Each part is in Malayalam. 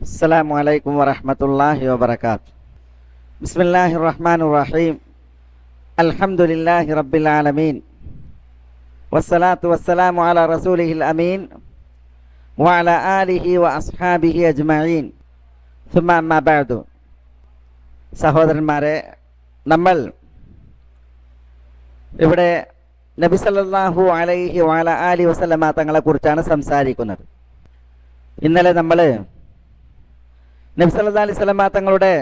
Assalamualaikum warahmatullahi wabarakatuh. Bismillahirrahmanirrahim. Alhamdulillahi rabbil alamin. Wassalatu wassalamu ala rasulihil amin wa ala alihi wa ashabihi ajma'in. Thumma amma ba'du. സഹോദരന്മാരെ, നമ്മൾ ഇവിടെ നബി സല്ലല്ലാഹു അലൈഹി വഅല ആലിഹി വസല്ലമ തങ്ങളെ കുറിച്ചാണ് സംസാരിക്കുന്നത്. ഇന്നലെ നമ്മൾ നബി സല്ലല്ലാഹു അലൈഹി വസല്ലമ തങ്ങളുടെ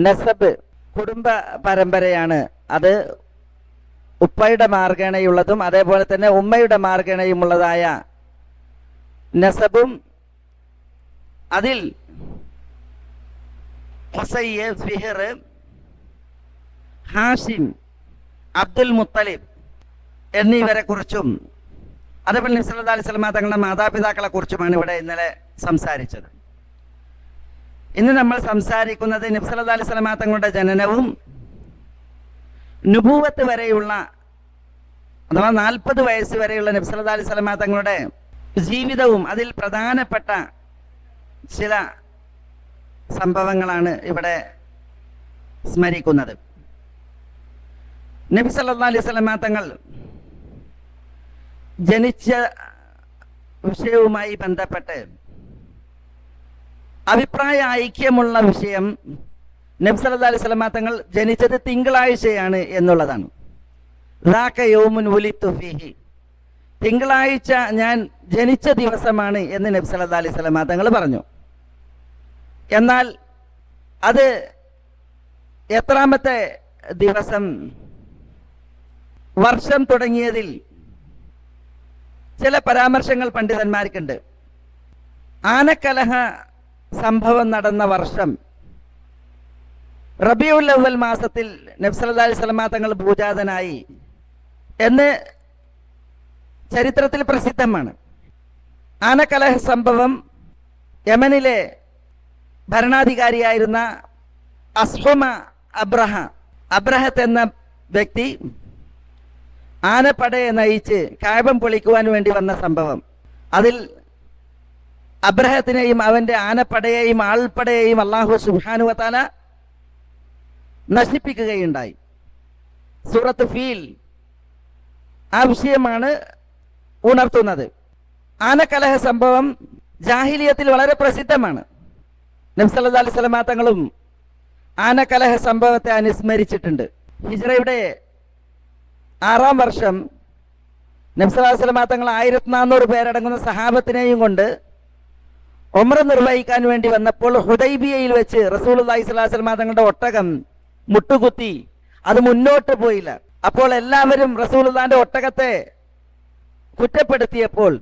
നസബ്, കുടുംബ പരമ്പരയാണ്. അത് ഉപ്പയുടെ മാർഗേണയുള്ളതും അതേപോലെ തന്നെ ഉമ്മയുടെ മാർഗേണയുമുള്ളതായ നസബും, അതിൽ ഖുസയ്യ്, ഫിഹർ, ഹാഷിം, അബ്ദുൽ മുത്തലിബ് എന്നിവരെ കുറിച്ചും അതേപോലെ നബി സല്ലല്ലാഹു അലൈഹി വസല്ലമ തങ്ങളുടെ മാതാപിതാക്കളെ കുറിച്ചുമാണ് ഇവിടെ ഇന്നലെ സംസാരിച്ചത്. ഇന്ന് നമ്മൾ സംസാരിക്കുന്നത് നബി സല്ലല്ലാഹു അലൈഹി വസല്ലമ തങ്ങളുടെ ജനനവും നുബൂവത്ത് വരെയുള്ള അഥവാ 40 വയസ്സ് വരെയുള്ള നബി സല്ലല്ലാഹു അലൈഹി വസല്ലമ തങ്ങളുടെ ജീവിതവും അതിൽ പ്രധാനപ്പെട്ട ചില സംഭവങ്ങളാണ് ഇവിടെ സ്മരിക്കുന്നത്. നബി സല്ലല്ലാഹു അലൈഹി വസല്ലമ തങ്ങൾ ജനിച്ച വിഷയവുമായി ബന്ധപ്പെട്ട് അഭിപ്രായ ഐക്യമുള്ള വിഷയം നബി സല്ലല്ലാഹു അലൈഹി വസല്ലമ തങ്ങൾ ജനിച്ചത് തിങ്കളാഴ്ചയാണ് എന്നുള്ളതാണ്. ദാക യൗമുൻ ഉലിത്തു ഫീഹി, തിങ്കളാഴ്ച ഞാൻ ജനിച്ച ദിവസമാണ് എന്ന് നബി സല്ലല്ലാഹു അലൈഹി വസല്ലമ തങ്ങൾ പറഞ്ഞു. എന്നാൽ അത് എത്രാമത്തെ ദിവസം, വർഷം തുടങ്ങിയതിൽ ചില പരാമർശങ്ങൾ പണ്ഡിതന്മാർക്കുണ്ട്. ആനക്കലഹ സംഭവം നടന്ന വർഷം റബീഉൽ അവ്വൽ മാസത്തിൽ നബി സല്ലല്ലാഹു അലൈഹി വസല്ലമ തങ്ങൾ ഭൂജാതനായി എന്ന് ചരിത്രത്തിൽ പ്രസിദ്ധമാണ്. ആനക്കലഹ സംഭവം യമനിലെ ഭരണാധികാരിയായിരുന്ന അസ്ഹുമ അബ്രഹത്ത് എന്ന വ്യക്തി ആനപ്പടയെ നയിച്ച് കഅബ പൊളിക്കുവാൻ വേണ്ടി വന്ന സംഭവം, അതിൽ അബ്രഹത്തിനെയും അവന്റെ ആനപ്പടയെയും ആൾപ്പടയെയും അല്ലാഹു സുബ്ഹാനഹു വ തആല നശിപ്പിക്കുകയുണ്ടായി. സൂറത്ത് ഫീൽ ആ വിഷയമാണ് ഉണർത്തുന്നത്. ആനക്കലഹ സംഭവം ജാഹിലിയത്തിൽ വളരെ പ്രസിദ്ധമാണ്. നബി സല്ലല്ലാഹു അലൈഹി വസല്ലമ തങ്ങളും ആനക്കലഹ സംഭവത്തെ അനുസ്മരിച്ചിട്ടുണ്ട്. ഹിജ്റയുടെ 6-ാം വർഷം നബി സല്ലല്ലാഹു അലൈഹി വസല്ലമ തങ്ങൾ 1400 പേരടങ്ങുന്ന സഹാബത്തിനെയും കൊണ്ട് ഉംറ നിർവഹിക്കാൻ വേണ്ടി വന്നപ്പോൾ ഹുദൈബിയയിൽ വെച്ച് റസൂലുള്ളാഹി സ്വല്ലല്ലാഹു അലൈഹി വസല്ലമ തങ്ങളുടെ ഒട്ടകം മുട്ടുകുത്തി, അത് മുന്നോട്ട് പോയില്ല. അപ്പോൾ എല്ലാവരും റസൂലുള്ളാഹിന്റെ ഒട്ടകത്തെ കുറ്റപ്പെടുത്തിയപ്പോൾ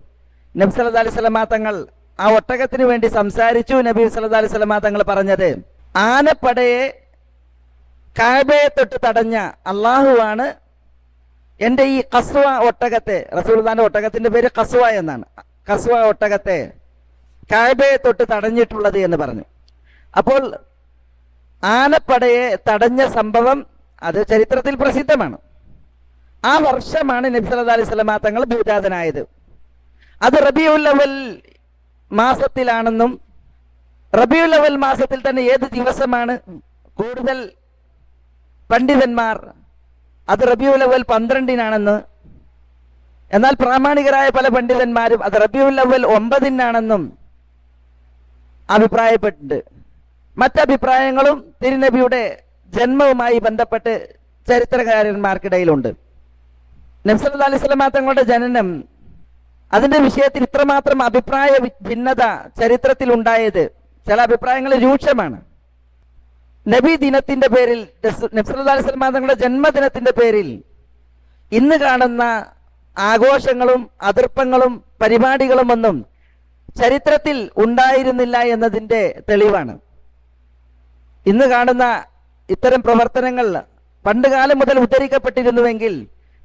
നബി സല്ലല്ലാഹു അലൈഹി വസല്ലമ തങ്ങൾ ആ ഒട്ടകത്തിന് വേണ്ടി സംസാരിച്ചു. നബി സല്ലല്ലാഹു അലൈഹി വസല്ലമ തങ്ങൾ പറഞ്ഞത്, ആനപ്പടയെ കഅബയെ തൊട്ട് തടഞ്ഞ അള്ളാഹുവാണ് എൻ്റെ ഈ ഖസ്വ ഒട്ടകത്തെ, റസൂലുള്ളാഹിന്റെ ഒട്ടകത്തിന്റെ പേര് ഖസ്വ എന്നാണ്, ഖസ്വ ഒട്ടകത്തെ കഅബയെ തൊട്ട് തടഞ്ഞിട്ടുള്ളത് എന്ന് പറഞ്ഞു. അപ്പോൾ ആനപ്പടയെ തടഞ്ഞ സംഭവം അത് ചരിത്രത്തിൽ പ്രസിദ്ധമാണ്. ആ വർഷമാണ് നബി സല്ലല്ലാഹു അലൈഹി വസല്ലമ തങ്ങൾ ഭൂജാതനായത്. അത് റബീഉൽ അവ്വൽ മാസത്തിലാണെന്നും റബീഉൽ അവ്വൽ മാസത്തിൽ തന്നെ ഏത് ദിവസമാണ് കൂടുതൽ പണ്ഡിതന്മാർ അത് റബീഉൽ അവ്വൽ 12-നാണെന്ന്, എന്നാൽ പ്രാമാണികരായ പല പണ്ഡിതന്മാരും അത് റബീഉൽ അവ്വൽ 9-നാണെന്നും അഭിപ്രായപ്പെട്ടിട്ടുണ്ട്. മറ്റഭിപ്രായങ്ങളും തിരുനബിയുടെ ജന്മവുമായി ബന്ധപ്പെട്ട് ചരിത്രകാരന്മാർക്കിടയിലുണ്ട്. നബി സല്ലല്ലാഹു അലൈഹി വസല്ലമ തങ്ങളുടെ ജനനം, അതിന്റെ വിഷയത്തിൽ ഇത്രമാത്രം അഭിപ്രായ ഭിന്നത ചരിത്രത്തിൽ ഉണ്ടായത് ചില അഭിപ്രായങ്ങൾ രൂക്ഷമാണ്. നബി ദിനത്തിന്റെ പേരിൽ, നബി സല്ലല്ലാഹു അലൈഹി വസല്ലമ തങ്ങളുടെ ജന്മദിനത്തിന്റെ പേരിൽ ഇന്ന് കാണുന്ന ആഘോഷങ്ങളും അതിർപ്പങ്ങളും പരിപാടികളും ഒന്നും ചരിത്രത്തിൽ ഉണ്ടായിരുന്നില്ല എന്നതിന്റെ തെളിവാണ്. ഇന്ന് കാണുന്ന ഇത്തരം പ്രവർത്തനങ്ങൾ പണ്ടുകാലം മുതൽ ഉദ്ധരിക്കപ്പെട്ടിരുന്നുവെങ്കിൽ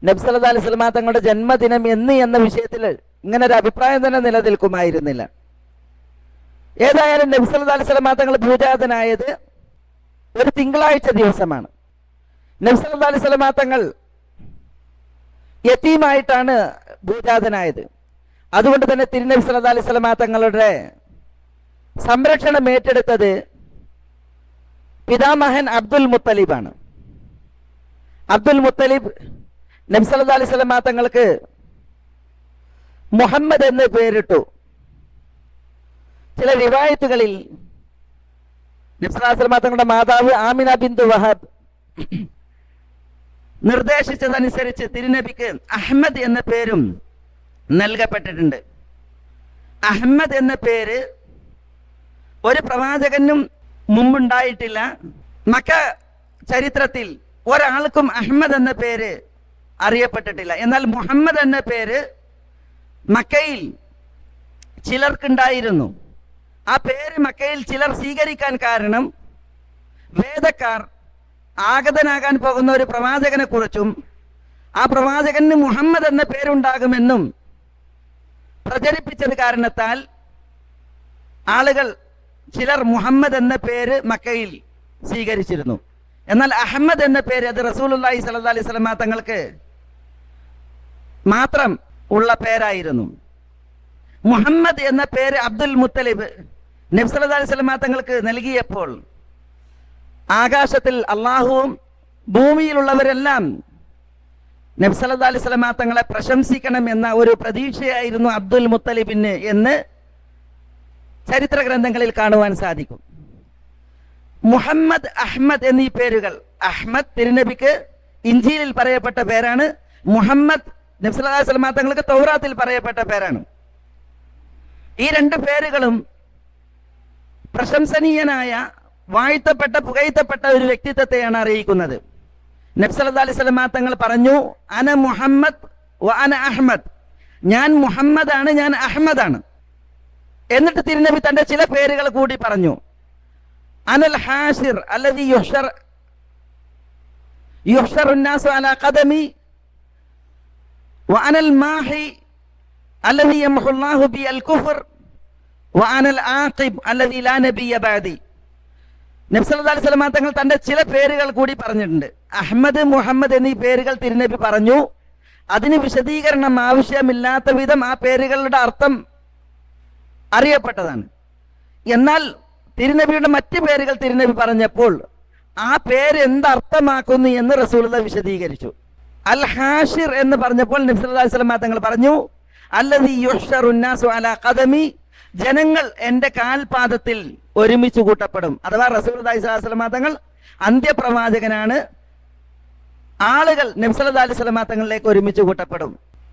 നബി സല്ലല്ലാഹു അലൈഹി വസല്ലമ തങ്ങളുടെ ജന്മദിനം എന്ന വിഷയത്തിൽ ഇങ്ങനെ ഒരു അഭിപ്രായം തന്നെ നിലനിൽക്കുമായിരുന്നില്ല. ഏതായാലും നബി സല്ലല്ലാഹു അലൈഹി വസല്ലമ തങ്ങൾ ഭൂജാതനായത് ഒരു തിങ്കളാഴ്ച ദിവസമാണ്. നബി സല്ലല്ലാഹു അലൈഹി വസല്ലമ തങ്ങൾ യതീമായിട്ടാണ് ഭൂജാതനായത്. അതുകൊണ്ട് തന്നെ തിരുനബി സല്ലല്ലാഹു അലൈഹി വസല്ലമ തങ്ങളുടെ സംരക്ഷണം ഏറ്റെടുത്തത് പിതാമഹൻ അബ്ദുൽ മുത്തലിബാണ്. അബ്ദുൽ മുത്തലിബ് നബി സല്ലല്ലാഹു അലൈഹി വസല്ലം തങ്ങൾക്ക് മുഹമ്മദ് എന്ന് പേരിട്ടു. ചില റിവായത്തുകളിൽ നബി സല്ലല്ലാഹു അലൈഹി വസല്ലം തങ്ങളുടെ മാതാവ് ആമിന ബിന്തു വഹബ് നിർദ്ദേശിച്ചതനുസരിച്ച് തിരുനബിക്ക് അഹ്മദ് എന്ന പേരും നൽകപ്പെട്ടിട്ടുണ്ട്. അഹ്മദ് എന്ന പേര് ഒരു പ്രവാചകനും മുമ്പുണ്ടായിട്ടില്ല. മക്ക ചരിത്രത്തിൽ ഒരാൾക്കും അഹ്മദ് എന്ന പേര് അറിയപ്പെട്ടിട്ടില്ല. എന്നാൽ മുഹമ്മദ് എന്ന പേര് മക്കയിൽ ചിലർക്കുണ്ടായിരുന്നു. ആ പേര് മക്കയിൽ ചിലർ സ്വീകരിക്കാൻ കാരണം വേദക്കാർ ആഗതനാകാൻ പോകുന്ന ഒരു പ്രവാചകനെ കുറിച്ചും ആ പ്രവാചകന് മുഹമ്മദ് എന്ന പേരുണ്ടാകുമെന്നും പ്രചരിപ്പിച്ചത് കാരണത്താൽ ആളുകൾ ചിലർ മുഹമ്മദ് എന്ന പേര് മക്കയിൽ സ്വീകരിച്ചിരുന്നു. എന്നാൽ അഹമ്മദ് എന്ന പേര് അത് റസൂലുള്ളാഹി സ്വല്ലല്ലാഹു അലൈഹി വസല്ലം തങ്ങൾക്ക് മാത്രം ഉള്ള പേരായിരുന്നു. മുഹമ്മദ് എന്ന പേര് അബ്ദുൽ മുത്തലിബ് നബി സല്ലല്ലാഹു അലൈഹി വസല്ലം തങ്ങൾക്ക് നൽകിയപ്പോൾ ആകാശത്തിൽ അള്ളാഹുവും ഭൂമിയിലുള്ളവരെല്ലാം നബി സല്ലല്ലാഹു അലൈഹി വസല്ലം തങ്ങളെ പ്രശംസിക്കണം എന്ന ഒരു പ്രതീക്ഷയായിരുന്നു അബ്ദുൽ മുത്തലിബിന് എന്ന് ചരിത്ര ഗ്രന്ഥങ്ങളിൽ കാണുവാൻ സാധിക്കും. മുഹമ്മദ്, അഹ്മദ് എന്നീ പേരുകൾ, അഹ്മദ് തിരുനബിക്ക് ഇഞ്ചീലിൽ പറയപ്പെട്ട പേരാണ്. മുഹമ്മദ് നബി സല്ലല്ലാഹു അലൈഹി വസല്ലം തങ്ങൾക്ക് തൗറാത്തിൽ പറയപ്പെട്ട പേരാണ്. ഈ രണ്ട് പേരുകളും പ്രശംസനീയനായ, വാഴ്ത്തപ്പെട്ട, പുകഴ്ത്തപ്പെട്ട ഒരു വ്യക്തിത്വത്തെയാണ് അറിയിക്കുന്നത്. നബി സല്ലല്ലാഹു അലൈഹി വസല്ലം തങ്ങൾ പറഞ്ഞു, അന മുഹമ്മദ് വ അന അഹ്മദ്, ഞാൻ മുഹമ്മദാണ്, ഞാൻ അഹ്മദാണ്. എന്നിട്ട് തിരുനബി തന്റെ ചില പേരുകൾ കൂടി പറഞ്ഞു. അനൽ ഹാഷിർ അല്ലദീ യുഹ്ശറു നാസു അലാ ഖദമി വ അനൽ മാഹി അല്ലദീ യംഹു അല്ലാഹു ബി അൽ കുഫർ വ അനൽ ആഖിബ് അല്ലദീ ലാ നബിയ്യ ബഅദി. നബി സല്ലല്ലാഹു അലൈഹി വസല്ലം തങ്ങൾ തന്റെ ചില പേരുകൾ കൂടി പറഞ്ഞിട്ടുണ്ട്. അഹ്മദ്, മുഹമ്മദ് എന്നീ പേരുകൾ തിരുനബി പറഞ്ഞു. അതിന് വിശദീകരണം ആവശ്യമില്ലാത്ത വിധം ആ പേരുകളുടെ അർത്ഥം അറിയപ്പെട്ടതാണ്. എന്നാൽ തിരുനബിയുടെ മറ്റു പേരുകൾ തിരുനബി പറഞ്ഞപ്പോൾ ആ പേര് എന്തർത്ഥമാക്കുന്നു എന്ന് റസൂലുള്ളാഹി വിശദീകരിച്ചു. അൽ ഹാഷിർ എന്ന് പറഞ്ഞപ്പോൾ നബി സല്ലല്ലാഹു അലൈഹി വസല്ലം തങ്ങൾ പറഞ്ഞു, അല്ലദീ യുഹ്ശറു നാസു അലാ ഖദമി, ജനങ്ങൾ എൻ്റെ കാൽപാദത്തിൽ ഒരുമിച്ച് കൂട്ടപ്പെടും. അഥവാ റസൂലുള്ളാഹി സ്വല്ലല്ലാഹു അലൈഹി വസല്ലം തങ്ങൾ അന്ത്യപ്രവാചകനാണ്. ആളുകൾ നബി സല്ലല്ലാഹു അലൈഹി വസല്ലം തങ്ങളിലേക്ക് ഒരുമിച്ച് കൂട്ടപ്പെടും.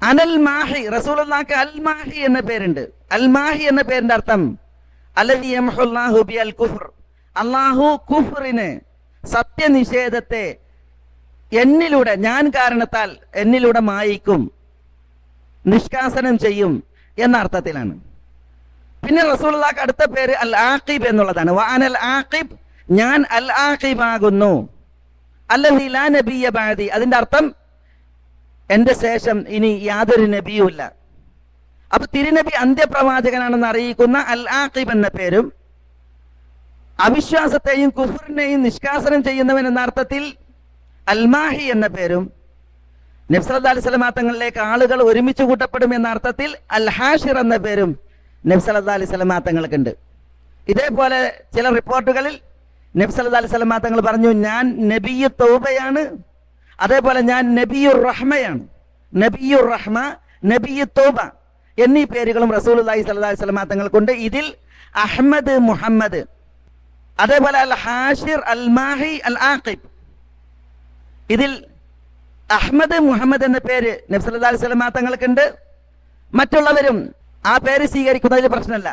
അനൽ മാഹി, റസൂലുള്ളാഹിക്ക് അൽ മാഹി എന്ന പേരുണ്ട്. അൽ മാഹി എന്ന പേരിന്റെ അർത്ഥം അല്ലദീ യംഹു അല്ലാഹു ബി അൽ കുഫർ, അല്ലാഹു കുഫറിനെ, സത്യനിഷേധത്തെ എന്നിലൂടെ, ഞാൻ കാരണത്താൽ എന്നിലൂടെ മായിക്കും, നിഷ്കാസനം ചെയ്യും എന്ന അർത്ഥത്തിലാണ്. പിന്നെ റസൂലുള്ളാഹിക്ക് അടുത്ത പേര് അൽ ആഖിബ് എന്നുള്ളതാണ്. വ അനൽ ആഖിബ്, ഞാൻ അൽ ആഖിബ് ആകുന്നു. അല്ലദീ ലാ നബിയ്യ ബഅദി, അതിന്റെ അർത്ഥം എന്റെ ശേഷം ഇനി യാതൊരു നബിയുമില്ല. അപ്പൊ തിരുനബി അന്ത്യപ്രവാചകനാണെന്ന് അറിയിക്കുന്ന അൽ ആഖിബ് എന്ന പേരും, അവിശ്വാസത്തെയും കുഫറിനെയും നിഷ്കാസനം ചെയ്യുന്നവൻ എന്ന അർത്ഥത്തിൽ അൽ മാഹി എന്ന പേരും, നബി സല്ലല്ലാഹു അലൈഹി വസല്ലം തങ്ങളിലേക്ക് ആളുകൾ ഒരുമിച്ച് കൂട്ടപ്പെടും എന്ന അർത്ഥത്തിൽ അൽ ഹാഷിർ എന്ന പേരും നബി സല്ലല്ലാഹു അലൈഹി വസല്ലം തങ്ങൾക്കുണ്ട്. ഇതേപോലെ ചില റിപ്പോർട്ടുകളിൽ നബി സല്ലല്ലാഹു അലൈഹി വസല്ലം തങ്ങൾ പറഞ്ഞു, ഞാൻ നബിയ്യു തൗബയാണ്, അതേപോലെ ഞാൻ നബിയുർ റഹ്മയാണ്. നബിയുർ റഹ്മ, നബിയു തൗബ എന്നീ പേരുകളും റസൂലുള്ളാഹി സ്വല്ലല്ലാഹു അലൈഹി വസല്ലം തങ്ങൾക്കുണ്ട്. ഇതിൽ അഹ്മദ്, മുഹമ്മദ്, അതേപോലെ അൽ ഹാഷിർ, അൽ മാഹി, അൽ ആഖിബ്, ഇതിൽ അഹ്മദ്, മുഹമ്മദ് എന്ന പേര് നബി സല്ലല്ലാഹു അലൈഹി വസല്ലം തങ്ങൾക്കുണ്ട്. മറ്റുള്ളവരും ആ പേര് സ്വീകരിക്കുന്നതിൽ പ്രശ്നമില്ല.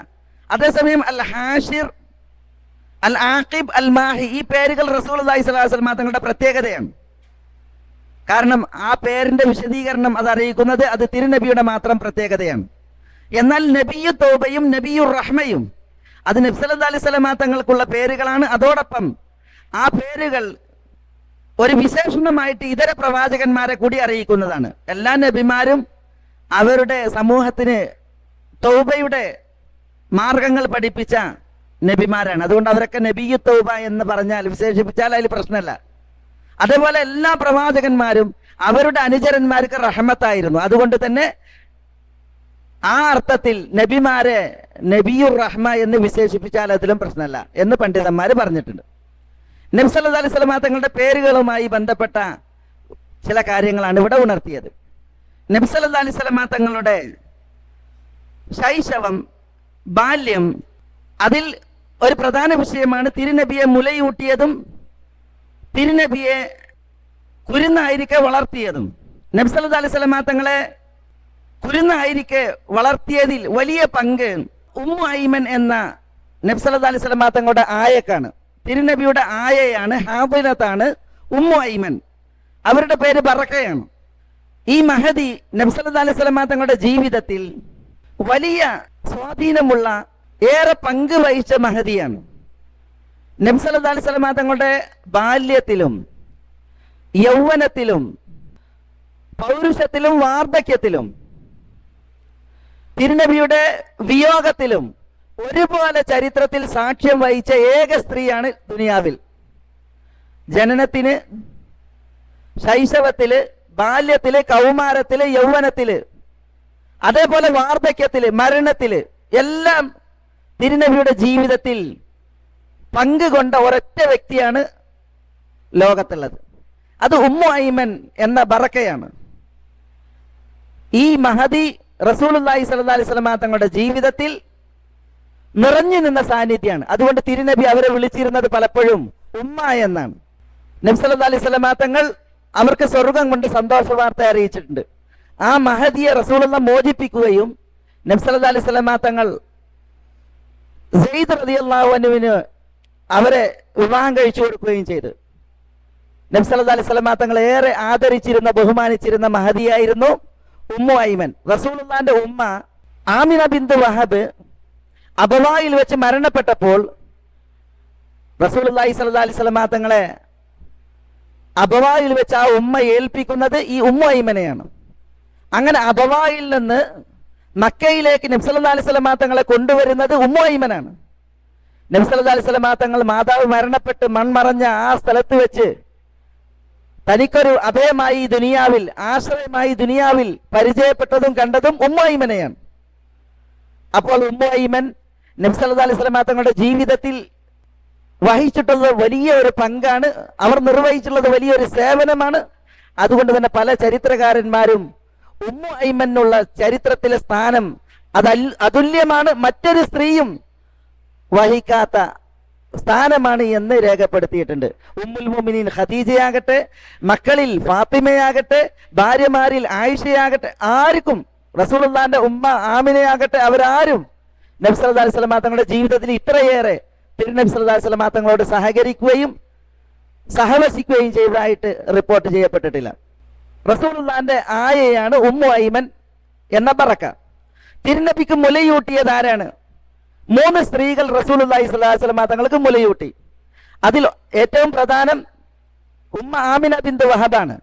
അതേസമയം അൽ ഹാഷിർ, അൽ ആഖിബ്, അൽ മാഹി ഈ പേരുകൾ റസൂലുള്ളാഹി സ്വല്ലല്ലാഹു അലൈഹി വസല്ലം തങ്ങളുടെ പ്രത്യേകതയാണ്. കാരണം ആ പേരിന്റെ വിശദീകരണം അത് അറിയിക്കുന്നത് അത് തിരുനബിയുടെ മാത്രം പ്രത്യേകതയാണ്. എന്നാൽ നബിയു തൗബയും നബിയുർ റഹ്മയും അത് നബി സല്ലല്ലാഹു അലൈഹി വസല്ലം തങ്ങൾക്കുള്ള പേരുകളാണ്. അതോടൊപ്പം ആ പേരുകൾ ഒരു വിശേഷണമായിട്ട് ഇതര പ്രവാചകന്മാരെ കൂടി അറിയിക്കുന്നതാണ്. എല്ലാ നബിമാരും അവരുടെ സമൂഹത്തിന് തൗബയുടെ മാർഗങ്ങൾ പഠിപ്പിച്ച നബിമാരാണ്. അതുകൊണ്ട് അവരൊക്കെ നബിയു തൗബ എന്ന് പറഞ്ഞാൽ, വിശേഷിപ്പിച്ചാൽ അതിൽ പ്രശ്നമല്ല. അതേപോലെ എല്ലാ പ്രവാചകന്മാരും അവരുടെ അനുചരന്മാർക്ക് റഹ്മത്തായിരുന്നു. അതുകൊണ്ട് തന്നെ ആ അർത്ഥത്തിൽ നബിമാരെ നബിയുർ റഹ്മ എന്ന് വിശേഷിപ്പിച്ചാൽ അതിലും പ്രശ്നമല്ല എന്ന് പണ്ഡിതന്മാർ പറഞ്ഞിട്ടുണ്ട്. നബി സല്ലല്ലാഹു അലൈഹി വസല്ലം തങ്ങളുടെ പേരുകളുമായി ബന്ധപ്പെട്ട ചില കാര്യങ്ങളാണ് ഇവിടെ ഉണർത്തിയത്. നബി സല്ലല്ലാഹു അലൈഹി വസല്ലം തങ്ങളുടെ ശൈശവം, ബാല്യം, അതിൽ ഒരു പ്രധാന വിഷയമാണ് തിരുനബിയെ മുലയൂട്ടിയതും തിരുനബിയെ കുരുന്നായിരിക്കെ വളർത്തിയതും. നബി സല്ലല്ലാഹു അലൈഹി വസല്ലം തങ്ങളെ കുരുന്നായിരിക്കെ വളർത്തിയതിൽ വലിയ പങ്ക് ഉമ്മു ഐമൻ എന്ന നബി സല്ലല്ലാഹു അലൈഹി വസല്ലം തങ്ങളുടെ ആയക്കാണ്. തിരുനബിയുടെ ആയയാണ്, ഹാദിനത്താണ് ഉമ്മു ഐമൻ. അവരുടെ പേര് ബറക്കയാണ്. ഈ മഹദി നബി സല്ലല്ലാഹു അലൈഹി വസല്ലം തങ്ങളുടെ ജീവിതത്തിൽ വലിയ സ്വാധീനമുള്ള, ഏറെ പങ്ക് വഹിച്ച മഹദിയാണ്. നബി സല്ലല്ലാഹു അലൈഹി വസല്ലം തങ്ങളുടെ ബാല്യത്തിലും യൗവനത്തിലും പൗരുഷത്തിലും വാർദ്ധക്യത്തിലും തിരുനബിയുടെ വിയോഗത്തിലും ഒരുപോലെ ചരിത്രത്തിൽ സാക്ഷ്യം വഹിച്ച ഏക സ്ത്രീയാണ് ദുനിയാവിൽ. ജനനത്തിന്, ശൈശവത്തില്, ബാല്യത്തില്, കൗമാരത്തില്, യൗവനത്തില്, അതേപോലെ വാർദ്ധക്യത്തില്, മരണത്തില് എല്ലാം തിരുനബിയുടെ ജീവിതത്തിൽ പങ്കുകൊണ്ട ഒരൊറ്റ വ്യക്തിയാണ് ലോകത്തുള്ളത്. അത് ഉമ്മു ഐമൻ എന്ന ബറക്കയാണ്. ഈ മഹദി റസൂലുള്ളാഹി സ്വല്ലല്ലാഹു അലൈഹി വസല്ലം തങ്ങളുടെ ജീവിതത്തിൽ നിറഞ്ഞു നിന്ന സാന്നിധ്യമാണ്. അതുകൊണ്ട് തിരുനബി അവരെ വിളിച്ചിരുന്നത് പലപ്പോഴും ഉമ്മ എന്നാണ്. നബി സല്ലല്ലാഹു അലൈഹി വസല്ലം തങ്ങൾ അവർക്ക് സ്വർഗം കൊണ്ട് സന്തോഷ വാർത്ത അറിയിച്ചിട്ടുണ്ട്. ആ മഹദിയെ റസൂലുള്ളാഹി മോചിപ്പിക്കുകയും നബി സല്ലല്ലാഹു അലൈഹി വസല്ലം തങ്ങൾ സെയ്ദ് റളിയല്ലാഹു അൻഹുവിന് അവരെ വിവാഹം കഴിച്ചു കൊടുക്കുകയും ചെയ്തു. നബി സല്ലല്ലാഹു അലൈഹി വസല്ലം തങ്ങൾ ഏറെ ആദരിച്ചിരുന്ന, ബഹുമാനിച്ചിരുന്ന മഹദിയായിരുന്നു ഉമ്മു ഐമൻ. റസൂലുള്ളാഹിന്റെ ഉമ്മ ആമിന ബിന്ത് വഹബ് അബവായിൽ വെച്ച് മരണപ്പെട്ടപ്പോൾ റസൂലുള്ളാഹി സ്വല്ലല്ലാഹു അലൈഹി വസല്ലം തങ്ങളെ അബവായിൽ വെച്ച് ആ ഉമ്മ ഏൽപ്പിക്കുന്നത് ഈ ഉമ്മു ഐമനെയാണ്. അങ്ങനെ അബവായിൽ നിന്ന് മക്കയിലേക്ക് നബി സല്ലല്ലാഹു അലൈഹി വസല്ലം തങ്ങളെ കൊണ്ടുവരുന്നത് ഉമ്മു ഐമനാണ്. നബി സല്ലല്ലാഹു അലൈഹി വസല്ലം തങ്ങൾ മാതാവ് മരണപ്പെട്ട് മൺമറഞ്ഞ ആ സ്ഥലത്ത് വെച്ച് തനിക്കൊരു അഭയമായി ദുനിയാവിൽ, ആശ്രയമായി ദുനിയാവിൽ പരിചയപ്പെട്ടതും കണ്ടതും ഉമ്മു ഐമനെയാണ്. അപ്പോൾ ഉമ്മു ഐമൻ നബി സല്ലല്ലാഹു അലൈഹി വസല്ലം തങ്ങളുടെ ജീവിതത്തിൽ വഹിച്ചിട്ടുള്ളത് വലിയ ഒരു പങ്കാണ്. അവർ നിർവഹിച്ചിട്ടുള്ളത് വലിയൊരു സേവനമാണ്. അതുകൊണ്ട് തന്നെ പല ചരിത്രകാരന്മാരും ഉമ്മു ഐമനുള്ള ചരിത്രത്തിലെ സ്ഥാനം അത് അതുല്യമാണ്, മറ്റൊരു സ്ത്രീയും വഹിക്കാത്ത സ്ഥാനമാണ് എന്ന് രേഖപ്പെടുത്തിയിട്ടുണ്ട്. ഉമ്മുൽ മുഅ്മിനീൻ ഖദീജയാകട്ടെ, മക്കളിൽ ഫാത്തിമയാകട്ടെ, ഭാര്യമാരിൽ ആയിഷയാകട്ടെ, ആർക്കും റസൂലുള്ളാഹിന്റെ ഉമ്മ ആമിനയാകട്ടെ, അവരാരും നബി സല്ലല്ലാഹു അലൈഹി വസല്ലം തങ്ങളുടെ ജീവിതത്തിൽ ഇത്രയേറെ തിരുനബി സല്ലല്ലാഹു അലൈഹി വസല്ലം തങ്ങളോട് സഹകരിക്കുകയും സഹവസിക്കുകയും ചെയ്തതായിട്ട് റിപ്പോർട്ട് ചെയ്യപ്പെട്ടിട്ടില്ല. റസൂലുള്ളാഹിന്റെ ആയയാണ് ഉമ്മു ഐമൻ എന്ന ബറക്ക. തിരുനബിക്ക് മുലയൂട്ടിയത് ആരാണ്? 3 സ്ത്രീകൾ റസൂലുള്ളാഹി സ്വല്ലല്ലാഹു അലൈഹി വസല്ലം തങ്ങൾക്ക് മുലയൂട്ടി. അതിൽ ഏറ്റവും പ്രധാനം ഉമ്മ ആമിന ബിന്ത് വഹബാണ്.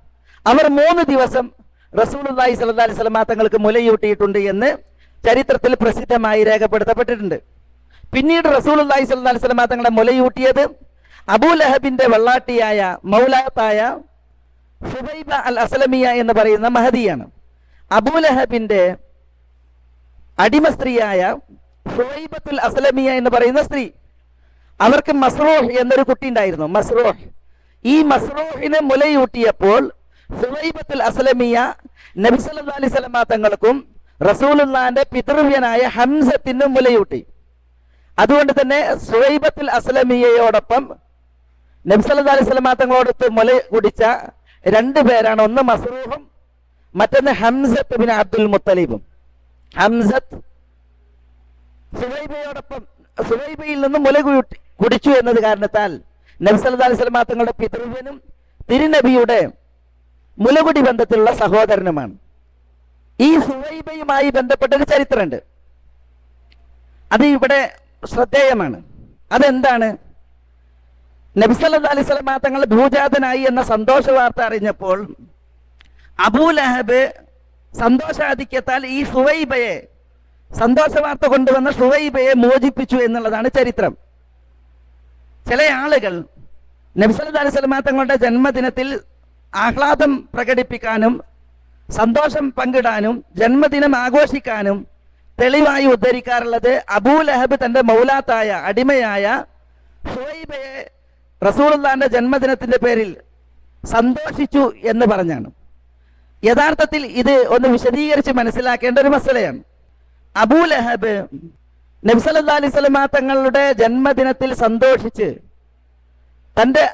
അവർ 3 ദിവസം റസൂലുള്ളാഹി സ്വല്ലല്ലാഹു അലൈഹി വസല്ലം തങ്ങൾക്ക് മുലയൂട്ടിയിട്ടുണ്ട് എന്ന് ചരിത്രത്തിൽ പ്രസിദ്ധമായി രേഖപ്പെടുത്തപ്പെട്ടിട്ടുണ്ട്. പിന്നീട് റസൂലുള്ളാഹി സ്വല്ലല്ലാഹു അലൈഹി വസല്ലം തങ്ങളെ മുലയൂട്ടിയത് അബൂലഹബിന്റെ വെള്ളാട്ടിയായ മൗലാത്തായ സുബൈബ അൽ അസ്ലമിയ എന്ന് പറയുന്ന മഹദിയാണ്. അബൂലഹബിന്റെ അടിമ സ്ത്രീയായ സുബൈബത്തുൽ അസ്ലമിയ എന്ന് പറയുന്ന സ്ത്രീ, അവർക്ക് മസ്റൂഹ് എന്നൊരു കുട്ടി ഉണ്ടായിരുന്നു. മസ്റൂഹ്, ഈ മസ്റൂഹിനെ മുലയൂട്ടിയപ്പോൾ സുബൈബത്തുൽ അസ്ലമിയ നബി സല്ലല്ലാഹു അലൈഹി വസല്ലം തങ്ങൾക്കും റസൂലുള്ളാഹിന്റെ പിതൃവ്യനായ ഹംസത്തിനും മുലയൂട്ടി. അതുകൊണ്ട് തന്നെ സുബൈബത്തുൽ അസ്ലമിയയോടൊപ്പം നബി സല്ലല്ലാഹു അലൈഹി വസല്ലം തങ്ങളോടൊത്ത് മുല കുടിച്ച 2 പേരാണ്. ഒന്ന് മസ്റൂഹും മറ്റൊന്ന് ഹംസത്ത് ബിൻ അബ്ദുൽ മുത്തലിബും. ഹംസത്ത് സുബൈബയോടൊപ്പം സുബൈബയിൽ നിന്ന് മുല കുടിച്ചു എന്നത് കാരണത്താൽ നബി സല്ലല്ലാഹു അലൈഹി വസല്ലം തങ്ങളുടെ പിതൃവ്യനും തിരുനബിയുടെ മുലകുടി ബന്ധത്തിലുള്ള സഹോദരനുമാണ്. ഈ സുബൈബയുമായി ബന്ധപ്പെട്ടൊരു ചരിത്രമുണ്ട്, അത് ഇവിടെ ശ്രദ്ധേയമാണ്. അതെന്താണ്? നബി സല്ലല്ലാഹു അലൈഹി വസല്ലം തങ്ങൾ ഭൂജാതനായി എന്ന സന്തോഷ വാർത്ത അറിഞ്ഞപ്പോൾ അബൂലഹബ് സന്തോഷാധിക്യത്താൽ ഈ സുവൈബയെ, സന്തോഷ വാർത്ത കൊണ്ടുവന്ന സുവൈബയെ മോചിപ്പിച്ചു എന്നുള്ളതാണ് ചരിത്രം. ചില ആളുകൾ നബി സല്ലല്ലാഹു അലൈഹി വസല്ലം തങ്ങളുടെ ജന്മദിനത്തിൽ ആഹ്ലാദം പ്രകടിപ്പിക്കാനും സന്തോഷം പങ്കിടാനും ജന്മദിനം ആഘോഷിക്കാനും തെളിവായി ഉദ്ധരിക്കാറുള്ളത് അബൂ ലഹബ് തന്റെ മൗലാത്തായ അടിമയായ ഹുവൈബയെ റസൂലുള്ളാഹിന്റെ ജന്മദിനത്തിന്റെ പേരിൽ സന്തോഷിച്ചു എന്ന് പറഞ്ഞാണ്. യഥാർത്ഥത്തിൽ ഇത് ഒന്ന് വിശദീകരിച്ച് മനസ്സിലാക്കേണ്ട ഒരു മസലയാണ്. അബൂ ലഹബ് നബി സല്ലല്ലാഹു അലൈഹി വസല്ലം തങ്ങളുടെ ജന്മദിനത്തിൽ സന്തോഷിച്ച് തന്റെ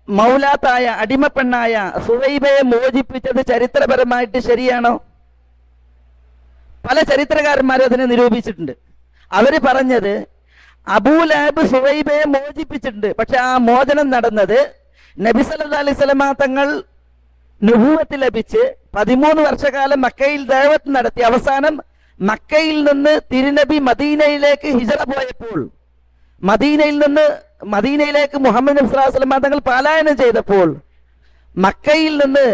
മൗലാത്തായ അടിമപ്പെണ്ണായ സുവൈബയെ മോചിപ്പിച്ചത് ചരിത്രപരമായിട്ട് ശരിയാണോ? പല ചരിത്രകാരന്മാരും അതിനെ നിരൂപിച്ചിട്ടുണ്ട്. അവര് പറഞ്ഞത് അബൂ ലഹബ് സുവൈബയെ മോചിപ്പിച്ചിട്ടുണ്ട്, പക്ഷെ ആ മോചനം നടന്നത് നബി സല്ലല്ലാഹു അലൈഹി വസല്ലം തങ്ങൾ നുബുവത്ത് ലഭിച്ച് 13 വർഷക്കാലം മക്കയിൽ ദഅവത്ത് നടത്തി അവസാനം മക്കയിൽ നിന്ന് തിരുനബി മദീനയിലേക്ക് ഹിജറ പോയപ്പോൾ, മദീനയിൽ നിന്ന് മദീനയിലേക്ക് മുഹമ്മദ് നബി സ്വല്ലല്ലാഹു അലൈഹി വസല്ലം തങ്ങൾ പലായനം ചെയ്തപ്പോൾ മക്കയിൽ നിന്ന്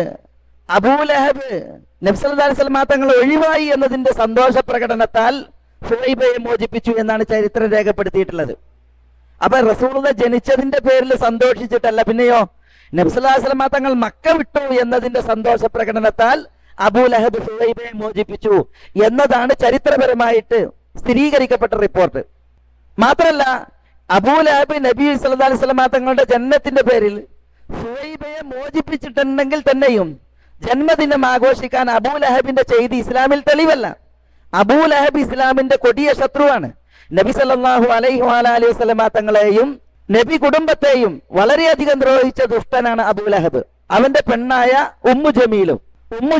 അബൂ ലഹബ് നബി സല്ലല്ലാഹു അലൈഹി വസല്ലം തങ്ങൾ ഒഴിവായി എന്നതിന്റെ സന്തോഷ പ്രകടനത്താൽ ഹുവൈബയെ മോചിപ്പിച്ചു എന്നാണ് ചരിത്രം രേഖപ്പെടുത്തിയിട്ടുള്ളത്. അപ്പൊ റസൂലുള്ളാഹി ജനിച്ചതിന്റെ പേരിൽ സന്തോഷിച്ചിട്ടല്ല, പിന്നെയോ നബി സല്ലല്ലാഹു അലൈഹി വസല്ലം തങ്ങൾ മക്ക വിട്ടു എന്നതിന്റെ സന്തോഷ പ്രകടനത്താൽ അബൂ ലഹബ് ഹുവൈബയെ മോചിപ്പിച്ചു എന്നതാണ് ചരിത്രപരമായിട്ട് സ്ഥിരീകരിക്കപ്പെട്ട റിപ്പോർട്ട്. മാത്രമല്ല അബൂ ലഹബ് നബി സല്ലല്ലാഹു അലൈഹി വസല്ലം തങ്ങളുടെ ജന്മത്തിന്റെ പേരിൽ ഹുവൈബയെ മോചിപ്പിച്ചിട്ടുണ്ടെങ്കിൽ തന്നെയും ജന്മദിനം ആഘോഷിക്കാൻ അബൂ ലഹബിന്റെ ചെയ്തി ഇസ്ലാമിൽ തെളിവല്ല. അബൂ ലഹബ് ഇസ്ലാമിന്റെ കൊടിയ ശത്രുവാണ്. നബി സല്ലല്ലാഹു അലൈഹി വസല്ലം തങ്ങളെയും നബി കുടുംബത്തെയും വളരെയധികം ദ്രോഹിച്ച ദുഷ്ടനാണ് അബൂ ലഹബ്. അവന്റെ പെണ്ണായ ഉമ്മു